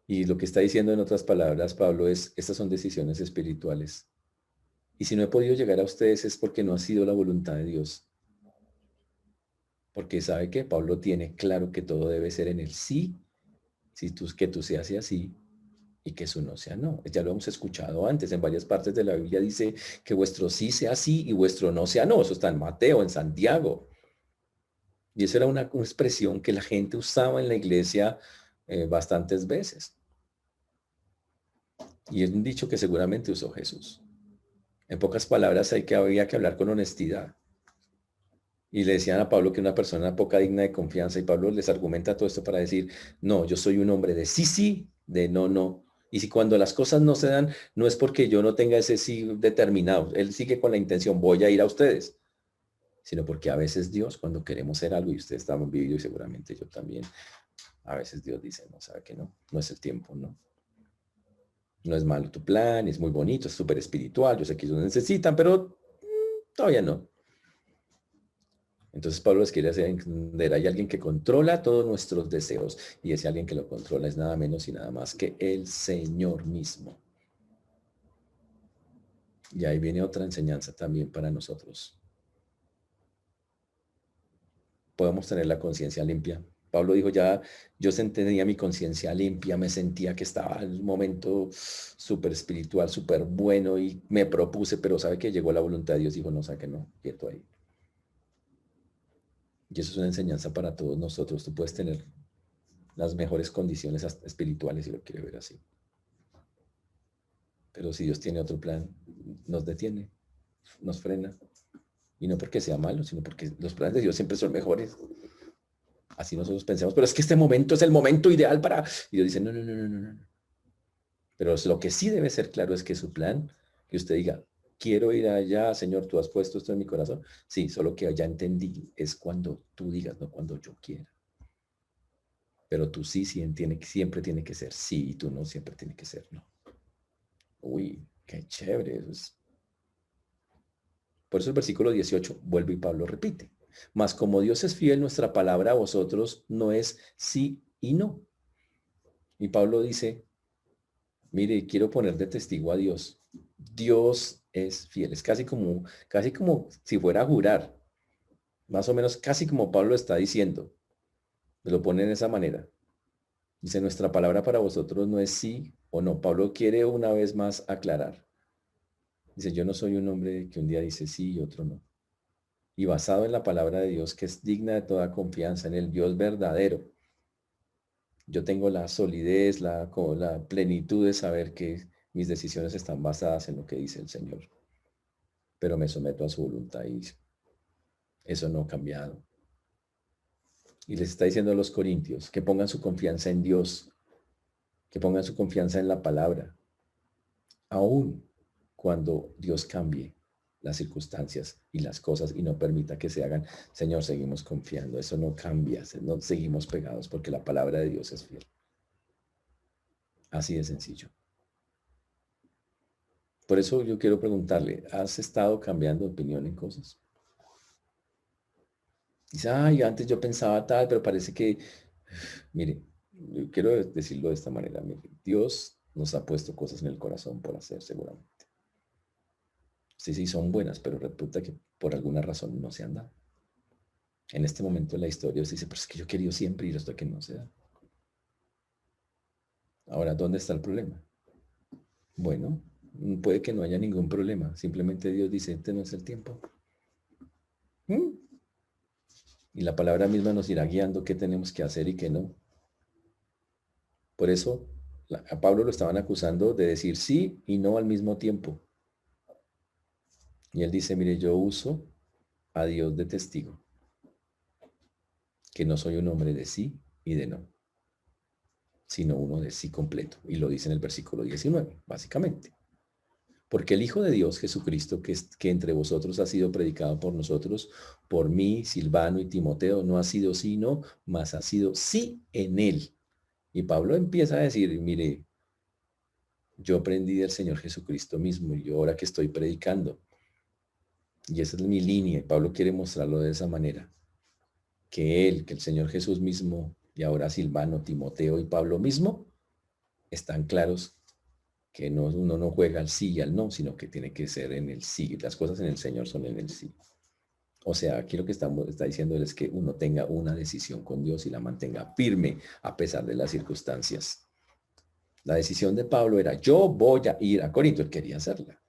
Y lo que está diciendo en otras palabras, Pablo, es, estas son decisiones espirituales. Y si no he podido llegar a ustedes es porque no ha sido la voluntad de Dios. Porque sabe que Pablo tiene claro que todo debe ser en el sí, que tú seas así y que su no sea no. Ya lo hemos escuchado antes, en varias partes de la Biblia dice que vuestro sí sea sí y vuestro no sea no. Eso está en Mateo, en Santiago. Y esa era una expresión que la gente usaba en la iglesia bastantes veces. Y es un dicho que seguramente usó Jesús. En pocas palabras, había que hablar con honestidad. Y le decían a Pablo que una persona era poca digna de confianza. Y Pablo les argumenta todo esto para decir, no, yo soy un hombre de sí, sí, de no, no. Y si cuando las cosas no se dan, no es porque yo no tenga ese sí determinado. Él sigue con la intención, voy a ir a ustedes. Sino porque a veces Dios, cuando queremos hacer algo, y ustedes estaban viviendo y seguramente yo también, a veces Dios dice, no, sabe que no, no es el tiempo, no. No es malo tu plan, es muy bonito, es súper espiritual, yo sé que ellos necesitan, pero todavía no. Entonces Pablo les quiere hacer entender, hay alguien que controla todos nuestros deseos y ese alguien que lo controla es nada menos y nada más que el Señor mismo. Y ahí viene otra enseñanza también para nosotros. Podemos tener la conciencia limpia. Pablo dijo ya, yo tenía mi conciencia limpia, me sentía que estaba en un momento súper espiritual, súper bueno y me propuse, pero sabe que llegó la voluntad de Dios, dijo, no, sabe que no, quieto ahí. Y eso es una enseñanza para todos nosotros. Tú puedes tener las mejores condiciones espirituales si lo quieres ver así. Pero si Dios tiene otro plan, nos detiene, nos frena. Y no porque sea malo, sino porque los planes de Dios siempre son mejores. Así nosotros pensamos, pero es que este momento es el momento ideal para... Y Dios dice, no, no, no, no, no. Pero lo que sí debe ser claro es que su plan, que usted diga, quiero ir allá, Señor, tú has puesto esto en mi corazón. Sí, solo que ya entendí, es cuando tú digas, no cuando yo quiera. Pero tú sí, siempre tiene que ser sí y tú no siempre tiene que ser no. Uy, qué chévere. Por eso el versículo 18 vuelve y Pablo repite. Mas como Dios es fiel, nuestra palabra a vosotros no es sí y no. Y Pablo dice, mire, quiero poner de testigo a Dios. Dios es fiel. Es casi como si fuera a jurar. Más o menos casi como Pablo está diciendo. Me lo pone de esa manera. Dice, nuestra palabra para vosotros no es sí o no. Pablo quiere una vez más aclarar. Dice, yo no soy un hombre que un día dice sí y otro no. Y basado en la palabra de Dios, que es digna de toda confianza, en el Dios verdadero, yo tengo la solidez, la plenitud de saber que mis decisiones están basadas en lo que dice el Señor. Pero me someto a su voluntad y eso no ha cambiado. Y les está diciendo a los corintios que pongan su confianza en Dios, que pongan su confianza en la palabra, aún cuando Dios cambie las circunstancias y las cosas y no permita que se hagan. Señor, seguimos confiando, eso no cambia, no seguimos pegados porque la palabra de Dios es fiel. Así de sencillo. Por eso yo quiero preguntarle, ¿has estado cambiando de opinión en cosas? Dice, ay, antes yo pensaba tal, pero parece que, mire, yo quiero decirlo de esta manera, mire, Dios nos ha puesto cosas en el corazón por hacer seguramente. Sí, sí, son buenas, pero resulta que por alguna razón no se han dado. En este momento de la historia se dice, pero es que yo he querido siempre y esto que no se da. Ahora, ¿dónde está el problema? Bueno, puede que no haya ningún problema. Simplemente Dios dice, este no es el tiempo. ¿Mm? Y la palabra misma nos irá guiando qué tenemos que hacer y qué no. Por eso a Pablo lo estaban acusando de decir sí y no al mismo tiempo. Y él dice, mire, yo uso a Dios de testigo, que no soy un hombre de sí y de no, sino uno de sí completo. Y lo dice en el versículo 19, básicamente. Porque el Hijo de Dios, Jesucristo, que entre vosotros ha sido predicado por nosotros, por mí, Silvano y Timoteo, no ha sido sí, no, mas ha sido sí en él. Y Pablo empieza a decir, mire, yo aprendí del Señor Jesucristo mismo y yo ahora que estoy predicando, y esa es mi línea, y Pablo quiere mostrarlo de esa manera, que el Señor Jesús mismo, y ahora Silvano, Timoteo y Pablo mismo, están claros que no, uno no juega al sí y al no, sino que tiene que ser en el sí. Las cosas en el Señor son en el sí. O sea, aquí lo que está diciendo es que uno tenga una decisión con Dios y la mantenga firme a pesar de las circunstancias. La decisión de Pablo era, yo voy a ir a Corinto, él quería hacerla.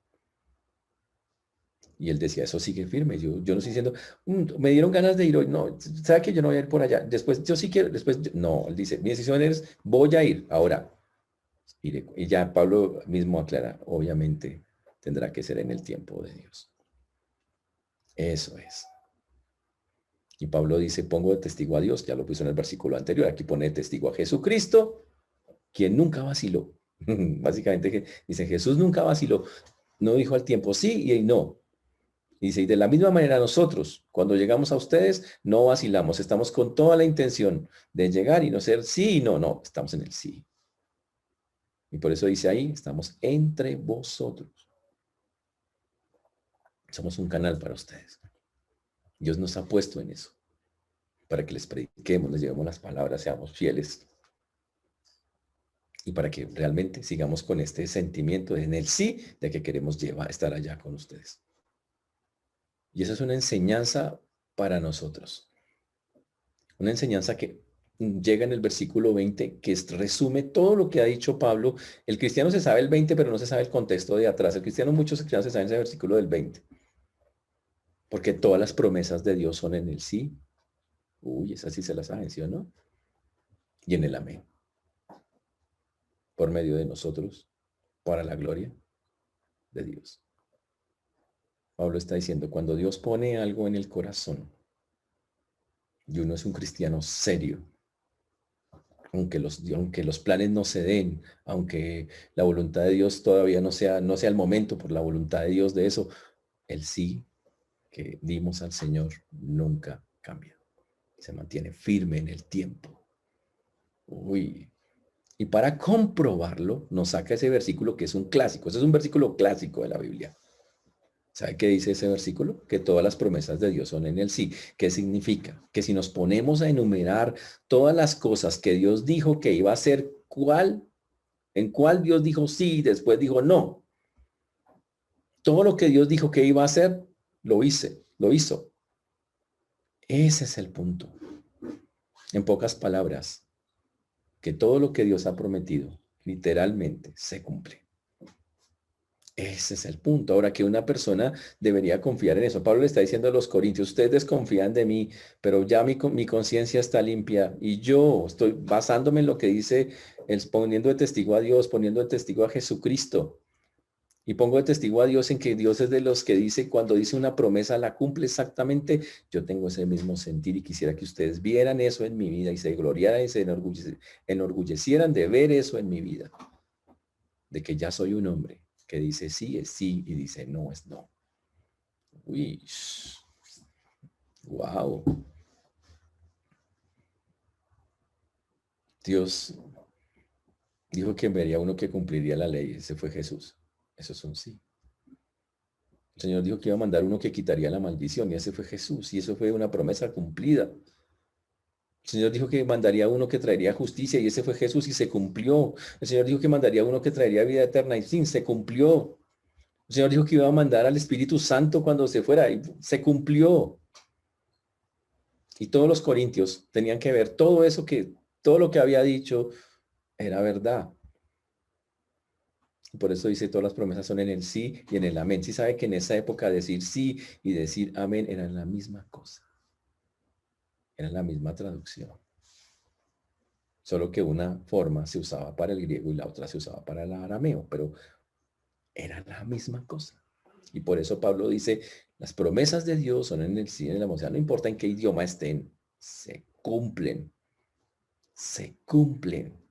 Y él decía, eso sigue firme. Yo no estoy diciendo, me dieron ganas de ir hoy. No, ¿sabe que yo no voy a ir por allá? Después, yo sí quiero, después, no, él dice, mi decisión es, voy a ir ahora. Iré. Y ya Pablo mismo aclara, obviamente tendrá que ser en el tiempo de Dios. Eso es. Y Pablo dice, pongo de testigo a Dios, ya lo puso en el versículo anterior, aquí pone de testigo a Jesucristo, quien nunca vaciló. Básicamente dice, Jesús nunca vaciló, no dijo al tiempo sí y no. Dice, y de la misma manera nosotros, cuando llegamos a ustedes, no vacilamos, estamos con toda la intención de llegar y no ser sí y no, no, estamos en el sí. Y por eso dice ahí, estamos entre vosotros. Somos un canal para ustedes. Dios nos ha puesto en eso, para que les prediquemos, les llevemos las palabras, seamos fieles y para que realmente sigamos con este sentimiento en el sí de que queremos estar allá con ustedes. Y esa es una enseñanza para nosotros. Una enseñanza que llega en el versículo 20, que resume todo lo que ha dicho Pablo. El cristiano se sabe el 20, pero no se sabe el contexto de atrás. El cristiano, muchos cristianos se saben ese versículo del 20, porque todas las promesas de Dios son en el sí. Uy, esa sí se las saben, ¿sí o no? Y en el amén, por medio de nosotros, para la gloria de Dios. Pablo está diciendo, cuando Dios pone algo en el corazón y uno es un cristiano serio, aunque los planes no se den, aunque la voluntad de Dios todavía no sea el momento por la voluntad de Dios de eso, el sí que dimos al Señor nunca cambia. Se mantiene firme en el tiempo. Uy. Y para comprobarlo, nos saca ese versículo que es un clásico. Ese es un versículo clásico de la Biblia. ¿Sabe qué dice ese versículo? Que todas las promesas de Dios son en el sí. ¿Qué significa? Que si nos ponemos a enumerar todas las cosas que Dios dijo que iba a hacer, en cuál Dios dijo sí y después dijo no. Todo lo que Dios dijo que iba a hacer, lo hizo. Ese es el punto. En pocas palabras, que todo lo que Dios ha prometido, literalmente, se cumple. Ese es el punto. Ahora que una persona debería confiar en eso. Pablo le está diciendo a los corintios, ustedes desconfían de mí, pero ya mi conciencia está limpia y yo estoy basándome en lo que dice, poniendo de testigo a Dios, poniendo de testigo a Jesucristo. Y pongo de testigo a Dios en que Dios es de los que dice, cuando dice una promesa, la cumple exactamente. Yo tengo ese mismo sentir y quisiera que ustedes vieran eso en mi vida y se gloriaran y se enorgullecieran de ver eso en mi vida. De que ya soy un hombre que dice sí es sí y dice no es no. Uy, wow. Dios dijo que enviaría uno que cumpliría la ley. Ese fue Jesús. Eso es un sí. El Señor dijo que iba a mandar uno que quitaría la maldición, y ese fue Jesús, y eso fue una promesa cumplida. El Señor dijo que mandaría uno que traería justicia, y ese fue Jesús, y se cumplió. El Señor dijo que mandaría uno que traería vida eterna, y sí, se cumplió. El Señor dijo que iba a mandar al Espíritu Santo cuando se fuera, y se cumplió. Y todos los corintios tenían que ver todo lo que había dicho era verdad. Y por eso dice, todas las promesas son en el sí y en el amén. Sí sabe que en esa época decir sí y decir amén eran la misma cosa. Eran la misma traducción. Solo que una forma se usaba para el griego y la otra se usaba para el arameo, pero era la misma cosa. Y por eso Pablo dice, las promesas de Dios son en el sí y en el amén. O sea, no importa en qué idioma estén, se cumplen. Se cumplen.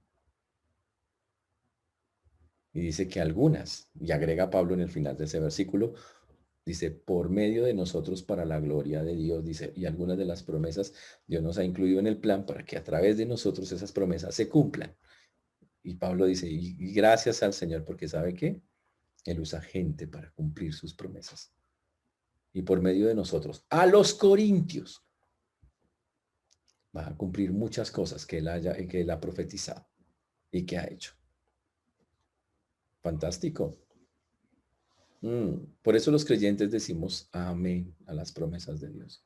Y dice que algunas, y agrega Pablo en el final de ese versículo, dice, por medio de nosotros para la gloria de Dios, dice, y algunas de las promesas Dios nos ha incluido en el plan para que a través de nosotros esas promesas se cumplan. Y Pablo dice, y gracias al Señor, porque ¿sabe qué? Él usa gente para cumplir sus promesas. Y por medio de nosotros, a los corintios, va a cumplir muchas cosas que él ha profetizado y que ha hecho. Fantástico. Por eso los creyentes decimos amén a las promesas de Dios.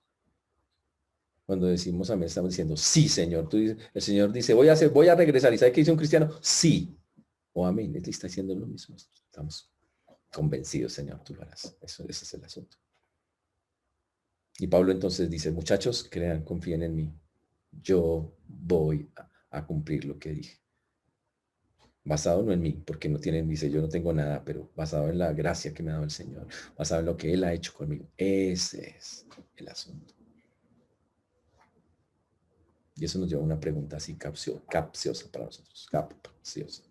Cuando decimos amén, estamos diciendo, sí, Señor. El Señor dice, voy a regresar. ¿Y sabe qué dice un cristiano? Sí. O amén. Él está haciendo lo mismo. Estamos convencidos, Señor, tú lo harás. Ese es el asunto. Y Pablo entonces dice, muchachos, crean, confíen en mí. Yo voy a cumplir lo que dije. Basado no en mí, porque dice, yo no tengo nada, pero basado en la gracia que me ha dado el Señor, basado en lo que Él ha hecho conmigo. Ese es el asunto. Y eso nos lleva a una pregunta así capciosa para nosotros. Capciosa.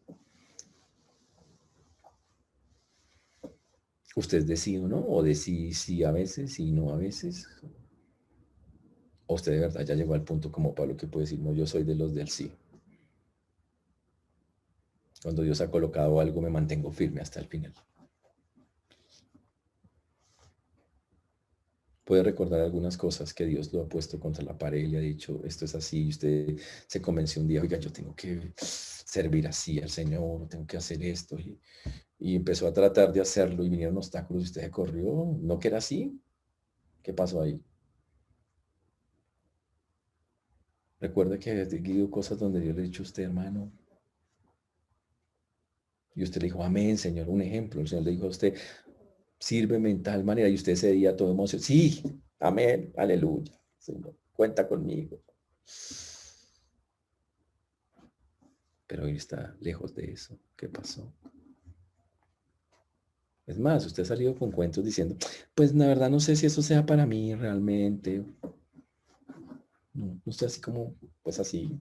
¿Usted de sí o no? ¿O de sí a veces y no a veces? ¿O usted de verdad ya llegó al punto como Pablo que puede decir, no, yo soy de los del sí? Cuando Dios ha colocado algo, me mantengo firme hasta el final. Puede recordar algunas cosas que Dios lo ha puesto contra la pared y le ha dicho, esto es así, y usted se convenció un día, oiga, yo tengo que servir así al Señor, tengo que hacer esto, y empezó a tratar de hacerlo y vinieron obstáculos y usted se corrió, ¿no que era así? ¿Qué pasó ahí? Recuerda que había tenido cosas donde Dios le ha dicho a usted, hermano, y usted le dijo, amén, Señor, un ejemplo, el Señor le dijo a usted, sírveme en tal manera, y usted ese día todo emocionado, sí, amén, aleluya, Señor, cuenta conmigo. Pero hoy está lejos de eso. ¿Qué pasó? Es más, usted ha salido con cuentos diciendo, pues la verdad no sé si eso sea para mí realmente. No, no sé, así como, pues así.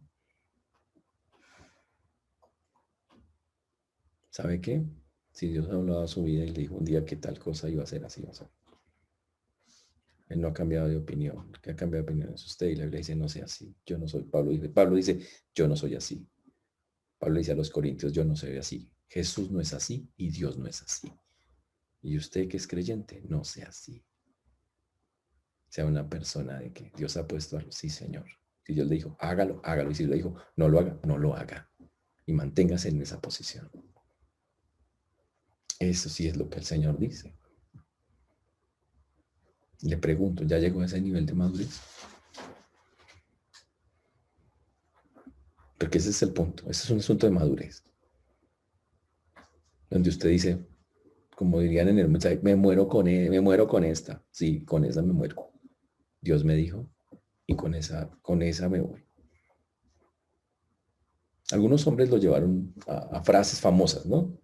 ¿Sabe qué? Si Dios ha hablado a su vida y le dijo un día que tal cosa iba a ser así, va a ser. Él no ha cambiado de opinión. El que ha cambiado de opinión es usted y la Biblia dice, no sea así. Yo no soy. Pablo dice, yo no soy así. Pablo dice a los corintios, yo no soy así. Jesús no es así y Dios no es así. Y usted que es creyente, no sea así. Sea una persona de que Dios ha puesto algo. Sí, Señor. Si Dios le dijo, hágalo, hágalo. Y si le dijo, no lo haga, no lo haga. Y manténgase en esa posición. Eso sí es lo que el Señor dice. Le pregunto, ¿ya llegó a ese nivel de madurez? Porque ese es el punto. Ese es un asunto de madurez. Donde usted dice, como dirían en el mensaje, me muero con esta. Sí, con esa me muero. Dios me dijo, y con esa me voy. Algunos hombres lo llevaron a frases famosas, ¿no?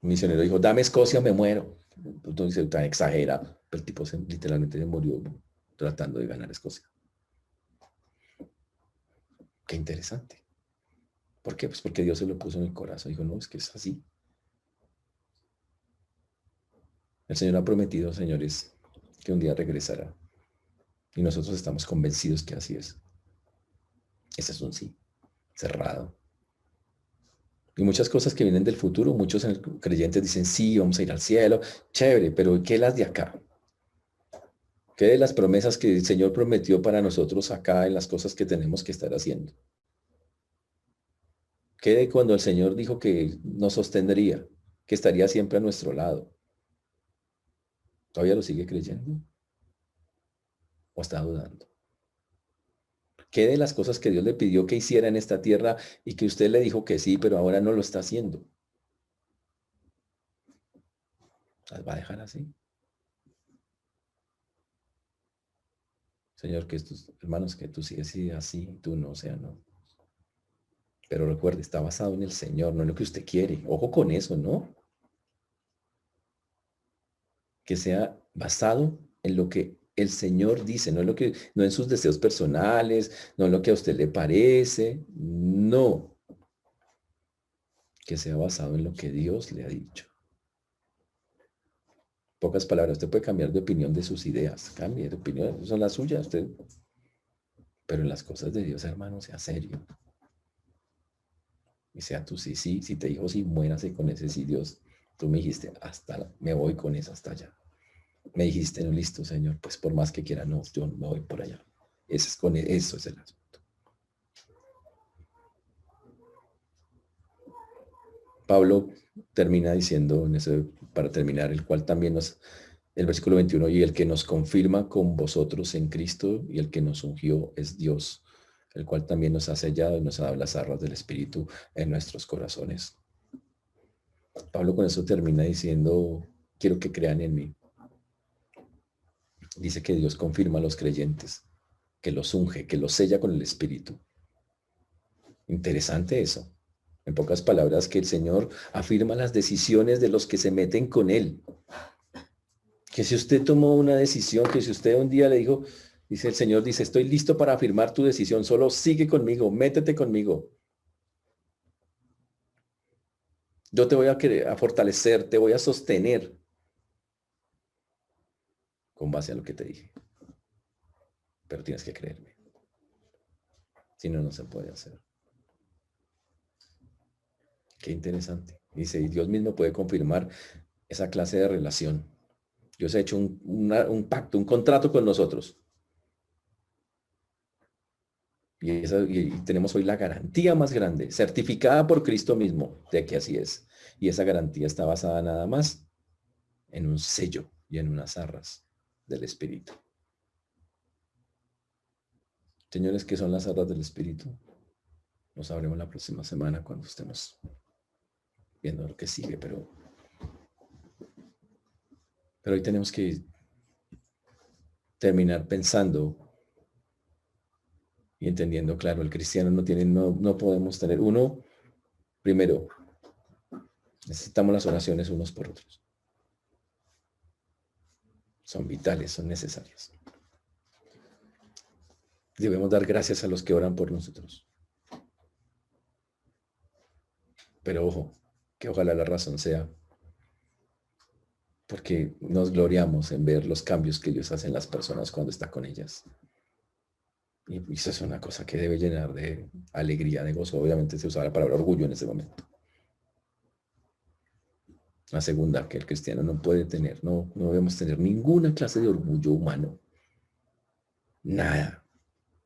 Un misionero dijo, dame Escocia, me muero. Entonces, tan exagera. El tipo literalmente se murió tratando de ganar Escocia. Qué interesante. ¿Por qué? Pues porque Dios se lo puso en el corazón. Dijo, no, es que es así. El Señor ha prometido, señores, que un día regresará. Y nosotros estamos convencidos que así es. Ese es un sí, cerrado. Y muchas cosas que vienen del futuro, muchos creyentes dicen, sí, vamos a ir al cielo, chévere, pero ¿qué las de acá? ¿Qué de las promesas que el Señor prometió para nosotros acá en las cosas que tenemos que estar haciendo? ¿Qué de cuando el Señor dijo que nos sostendría, que estaría siempre a nuestro lado? ¿Todavía lo sigue creyendo o está dudando? ¿Qué de las cosas que Dios le pidió que hiciera en esta tierra y que usted le dijo que sí, pero ahora no lo está haciendo? ¿Las va a dejar así? Señor, que estos hermanos, que tú sigues así, tú no, o sea, no. Pero recuerde, está basado en el Señor, no en lo que usted quiere. Ojo con eso, ¿no? Que sea basado en lo que el Señor dice, no en lo que, no en sus deseos personales, no en lo que a usted le parece, no. Que sea basado en lo que Dios le ha dicho. Pocas palabras, usted puede cambiar de opinión de sus ideas, cambie de opinión, son las suyas, usted. Pero en las cosas de Dios, hermano, sea serio. Y sea tú sí, sí, si te dijo sí, muérase con ese sí, Dios. Tú me dijiste, me voy con eso hasta allá. Me dijiste, no, listo, Señor, pues por más que quiera, no, yo me voy por allá. Eso es el asunto. Pablo termina diciendo, para terminar, el cual también el versículo 21, y el que nos confirma con vosotros en Cristo y el que nos ungió es Dios, el cual también nos ha sellado y nos ha dado las arras del Espíritu en nuestros corazones. Pablo con eso termina diciendo, quiero que crean en mí. Dice que Dios confirma a los creyentes, que los unge, que los sella con el Espíritu. Interesante eso. En pocas palabras, que el Señor afirma las decisiones de los que se meten con Él. Que si usted tomó una decisión, que si usted un día le dijo, dice el Señor, dice, estoy listo para afirmar tu decisión, solo sigue conmigo, métete conmigo. Yo te voy a fortalecer, te voy a sostener con base a lo que te dije. Pero tienes que creerme. Si no, no se puede hacer. Qué interesante. Dice, y Dios mismo puede confirmar esa clase de relación. Dios ha hecho un pacto, un contrato con nosotros. Y tenemos hoy la garantía más grande, certificada por Cristo mismo, de que así es. Y esa garantía está basada nada más en un sello y en unas arras del Espíritu. Señores, ¿qué son las arras del Espíritu? Lo sabremos la próxima semana cuando estemos viendo lo que sigue, pero hoy tenemos que terminar pensando y entendiendo, claro, el cristiano no podemos tener uno, primero, necesitamos las oraciones unos por otros. Son vitales, son necesarias. Debemos dar gracias a los que oran por nosotros. Pero ojo, que ojalá la razón sea porque nos gloriamos en ver los cambios que Dios hace en las personas cuando está con ellas. Y eso es una cosa que debe llenar de alegría, de gozo. Obviamente se usa la palabra orgullo en ese momento. La segunda, que el cristiano no puede tener, no debemos tener ninguna clase de orgullo humano. Nada.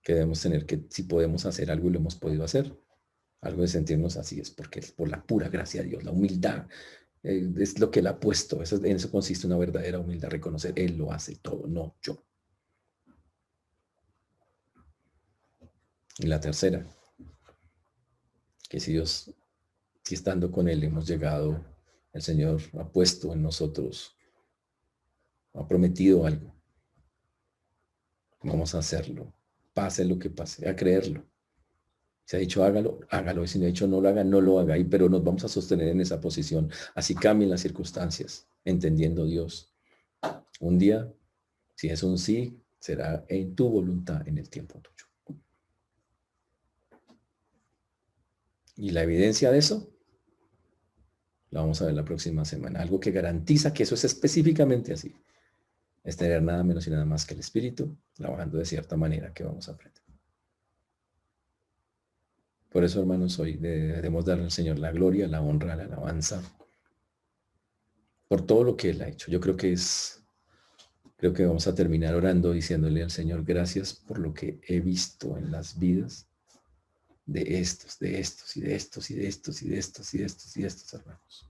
Que debemos tener que si podemos hacer algo y lo hemos podido hacer, algo de sentirnos así es porque es por la pura gracia de Dios, la humildad. Es lo que Él ha puesto. En eso consiste una verdadera humildad, reconocer, Él lo hace todo, no yo. Y la tercera, que si estando con Él hemos llegado, el Señor ha puesto en nosotros, ha prometido algo, vamos a hacerlo, pase lo que pase, a creerlo. Si ha dicho hágalo, hágalo. Y si no ha dicho no lo haga, no lo haga. Pero nos vamos a sostener en esa posición. Así cambien las circunstancias, entendiendo Dios. Un día, si es un sí, será en tu voluntad en el tiempo tuyo. Y la evidencia de eso, la vamos a ver la próxima semana. Algo que garantiza que eso es específicamente así. Es tener nada menos y nada más que el Espíritu, trabajando de cierta manera que vamos a aprender. Por eso, hermanos, hoy debemos darle al Señor la gloria, la honra, la alabanza, por todo lo que Él ha hecho. Yo creo que vamos a terminar orando diciéndole al Señor, gracias por lo que he visto en las vidas de estos, de estos, y de estos, y de estos, y de estos, y de estos, y de estos hermanos.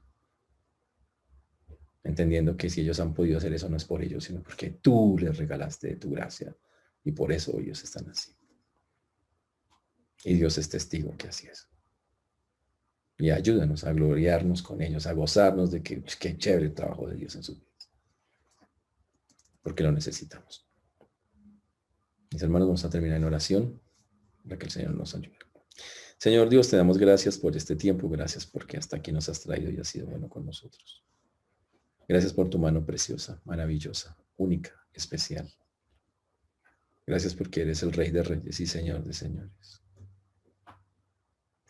Entendiendo que si ellos han podido hacer eso no es por ellos, sino porque tú les regalaste de tu gracia, y por eso ellos están así. Y Dios es testigo que así es. Y ayúdanos a gloriarnos con ellos, a gozarnos de que qué chévere el trabajo de Dios en sus vidas. Porque lo necesitamos. Mis hermanos, vamos a terminar en oración para que el Señor nos ayude. Señor Dios, te damos gracias por este tiempo, gracias porque hasta aquí nos has traído y has sido bueno con nosotros. Gracias por tu mano preciosa, maravillosa, única, especial. Gracias porque eres el Rey de Reyes y Señor de Señores.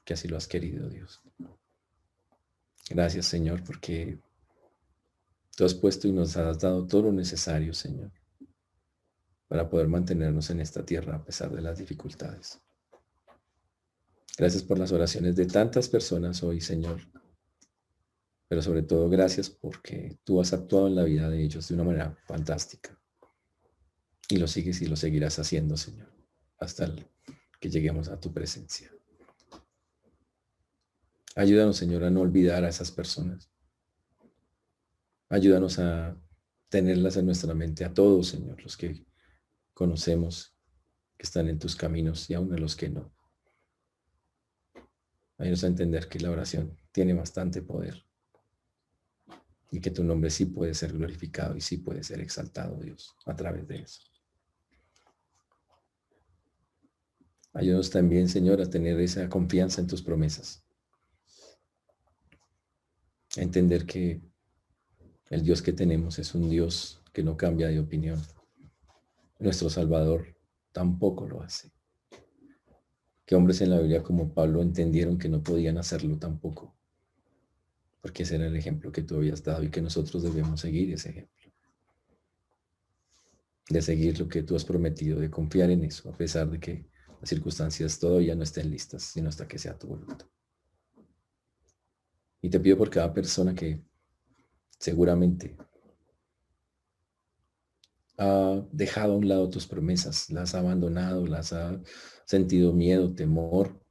Que así lo has querido, Dios. Gracias, Señor, porque tú has puesto y nos has dado todo lo necesario, Señor, para poder mantenernos en esta tierra a pesar de las dificultades. Gracias por las oraciones de tantas personas hoy, Señor. Pero sobre todo, gracias porque tú has actuado en la vida de ellos de una manera fantástica. Y lo sigues y lo seguirás haciendo, Señor, hasta que lleguemos a tu presencia. Ayúdanos, Señor, a no olvidar a esas personas. Ayúdanos a tenerlas en nuestra mente, a todos, Señor, los que conocemos, que están en tus caminos y aún a los que no. Ayúdanos a entender que la oración tiene bastante poder y que tu nombre sí puede ser glorificado y sí puede ser exaltado, Dios, a través de eso. Ayúdanos también, Señor, a tener esa confianza en tus promesas. A entender que el Dios que tenemos es un Dios que no cambia de opinión. Nuestro Salvador tampoco lo hace. Que hombres en la Biblia como Pablo entendieron que no podían hacerlo tampoco. Porque ese era el ejemplo que tú habías dado y que nosotros debemos seguir ese ejemplo. De seguir lo que tú has prometido, de confiar en eso, a pesar de que las circunstancias todavía no estén listas, sino hasta que sea tu voluntad. Y te pido por cada persona que seguramente ha dejado a un lado tus promesas, las ha abandonado, las ha sentido miedo, temor,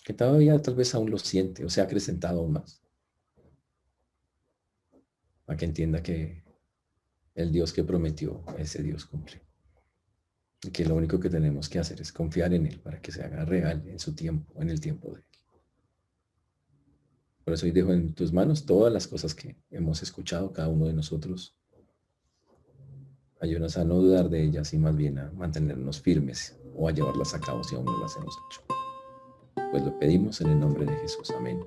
que todavía tal vez aún lo siente o se ha acrecentado aún más. A que entienda que el Dios que prometió, ese Dios cumple. Y que lo único que tenemos que hacer es confiar en Él para que se haga real en su tiempo, en el tiempo de Él. Por eso hoy dejo en tus manos todas las cosas que hemos escuchado, cada uno de nosotros. Ayúdanos a no dudar de ellas y más bien a mantenernos firmes o a llevarlas a cabo si aún no las hemos hecho. Pues lo pedimos en el nombre de Jesús. Amén.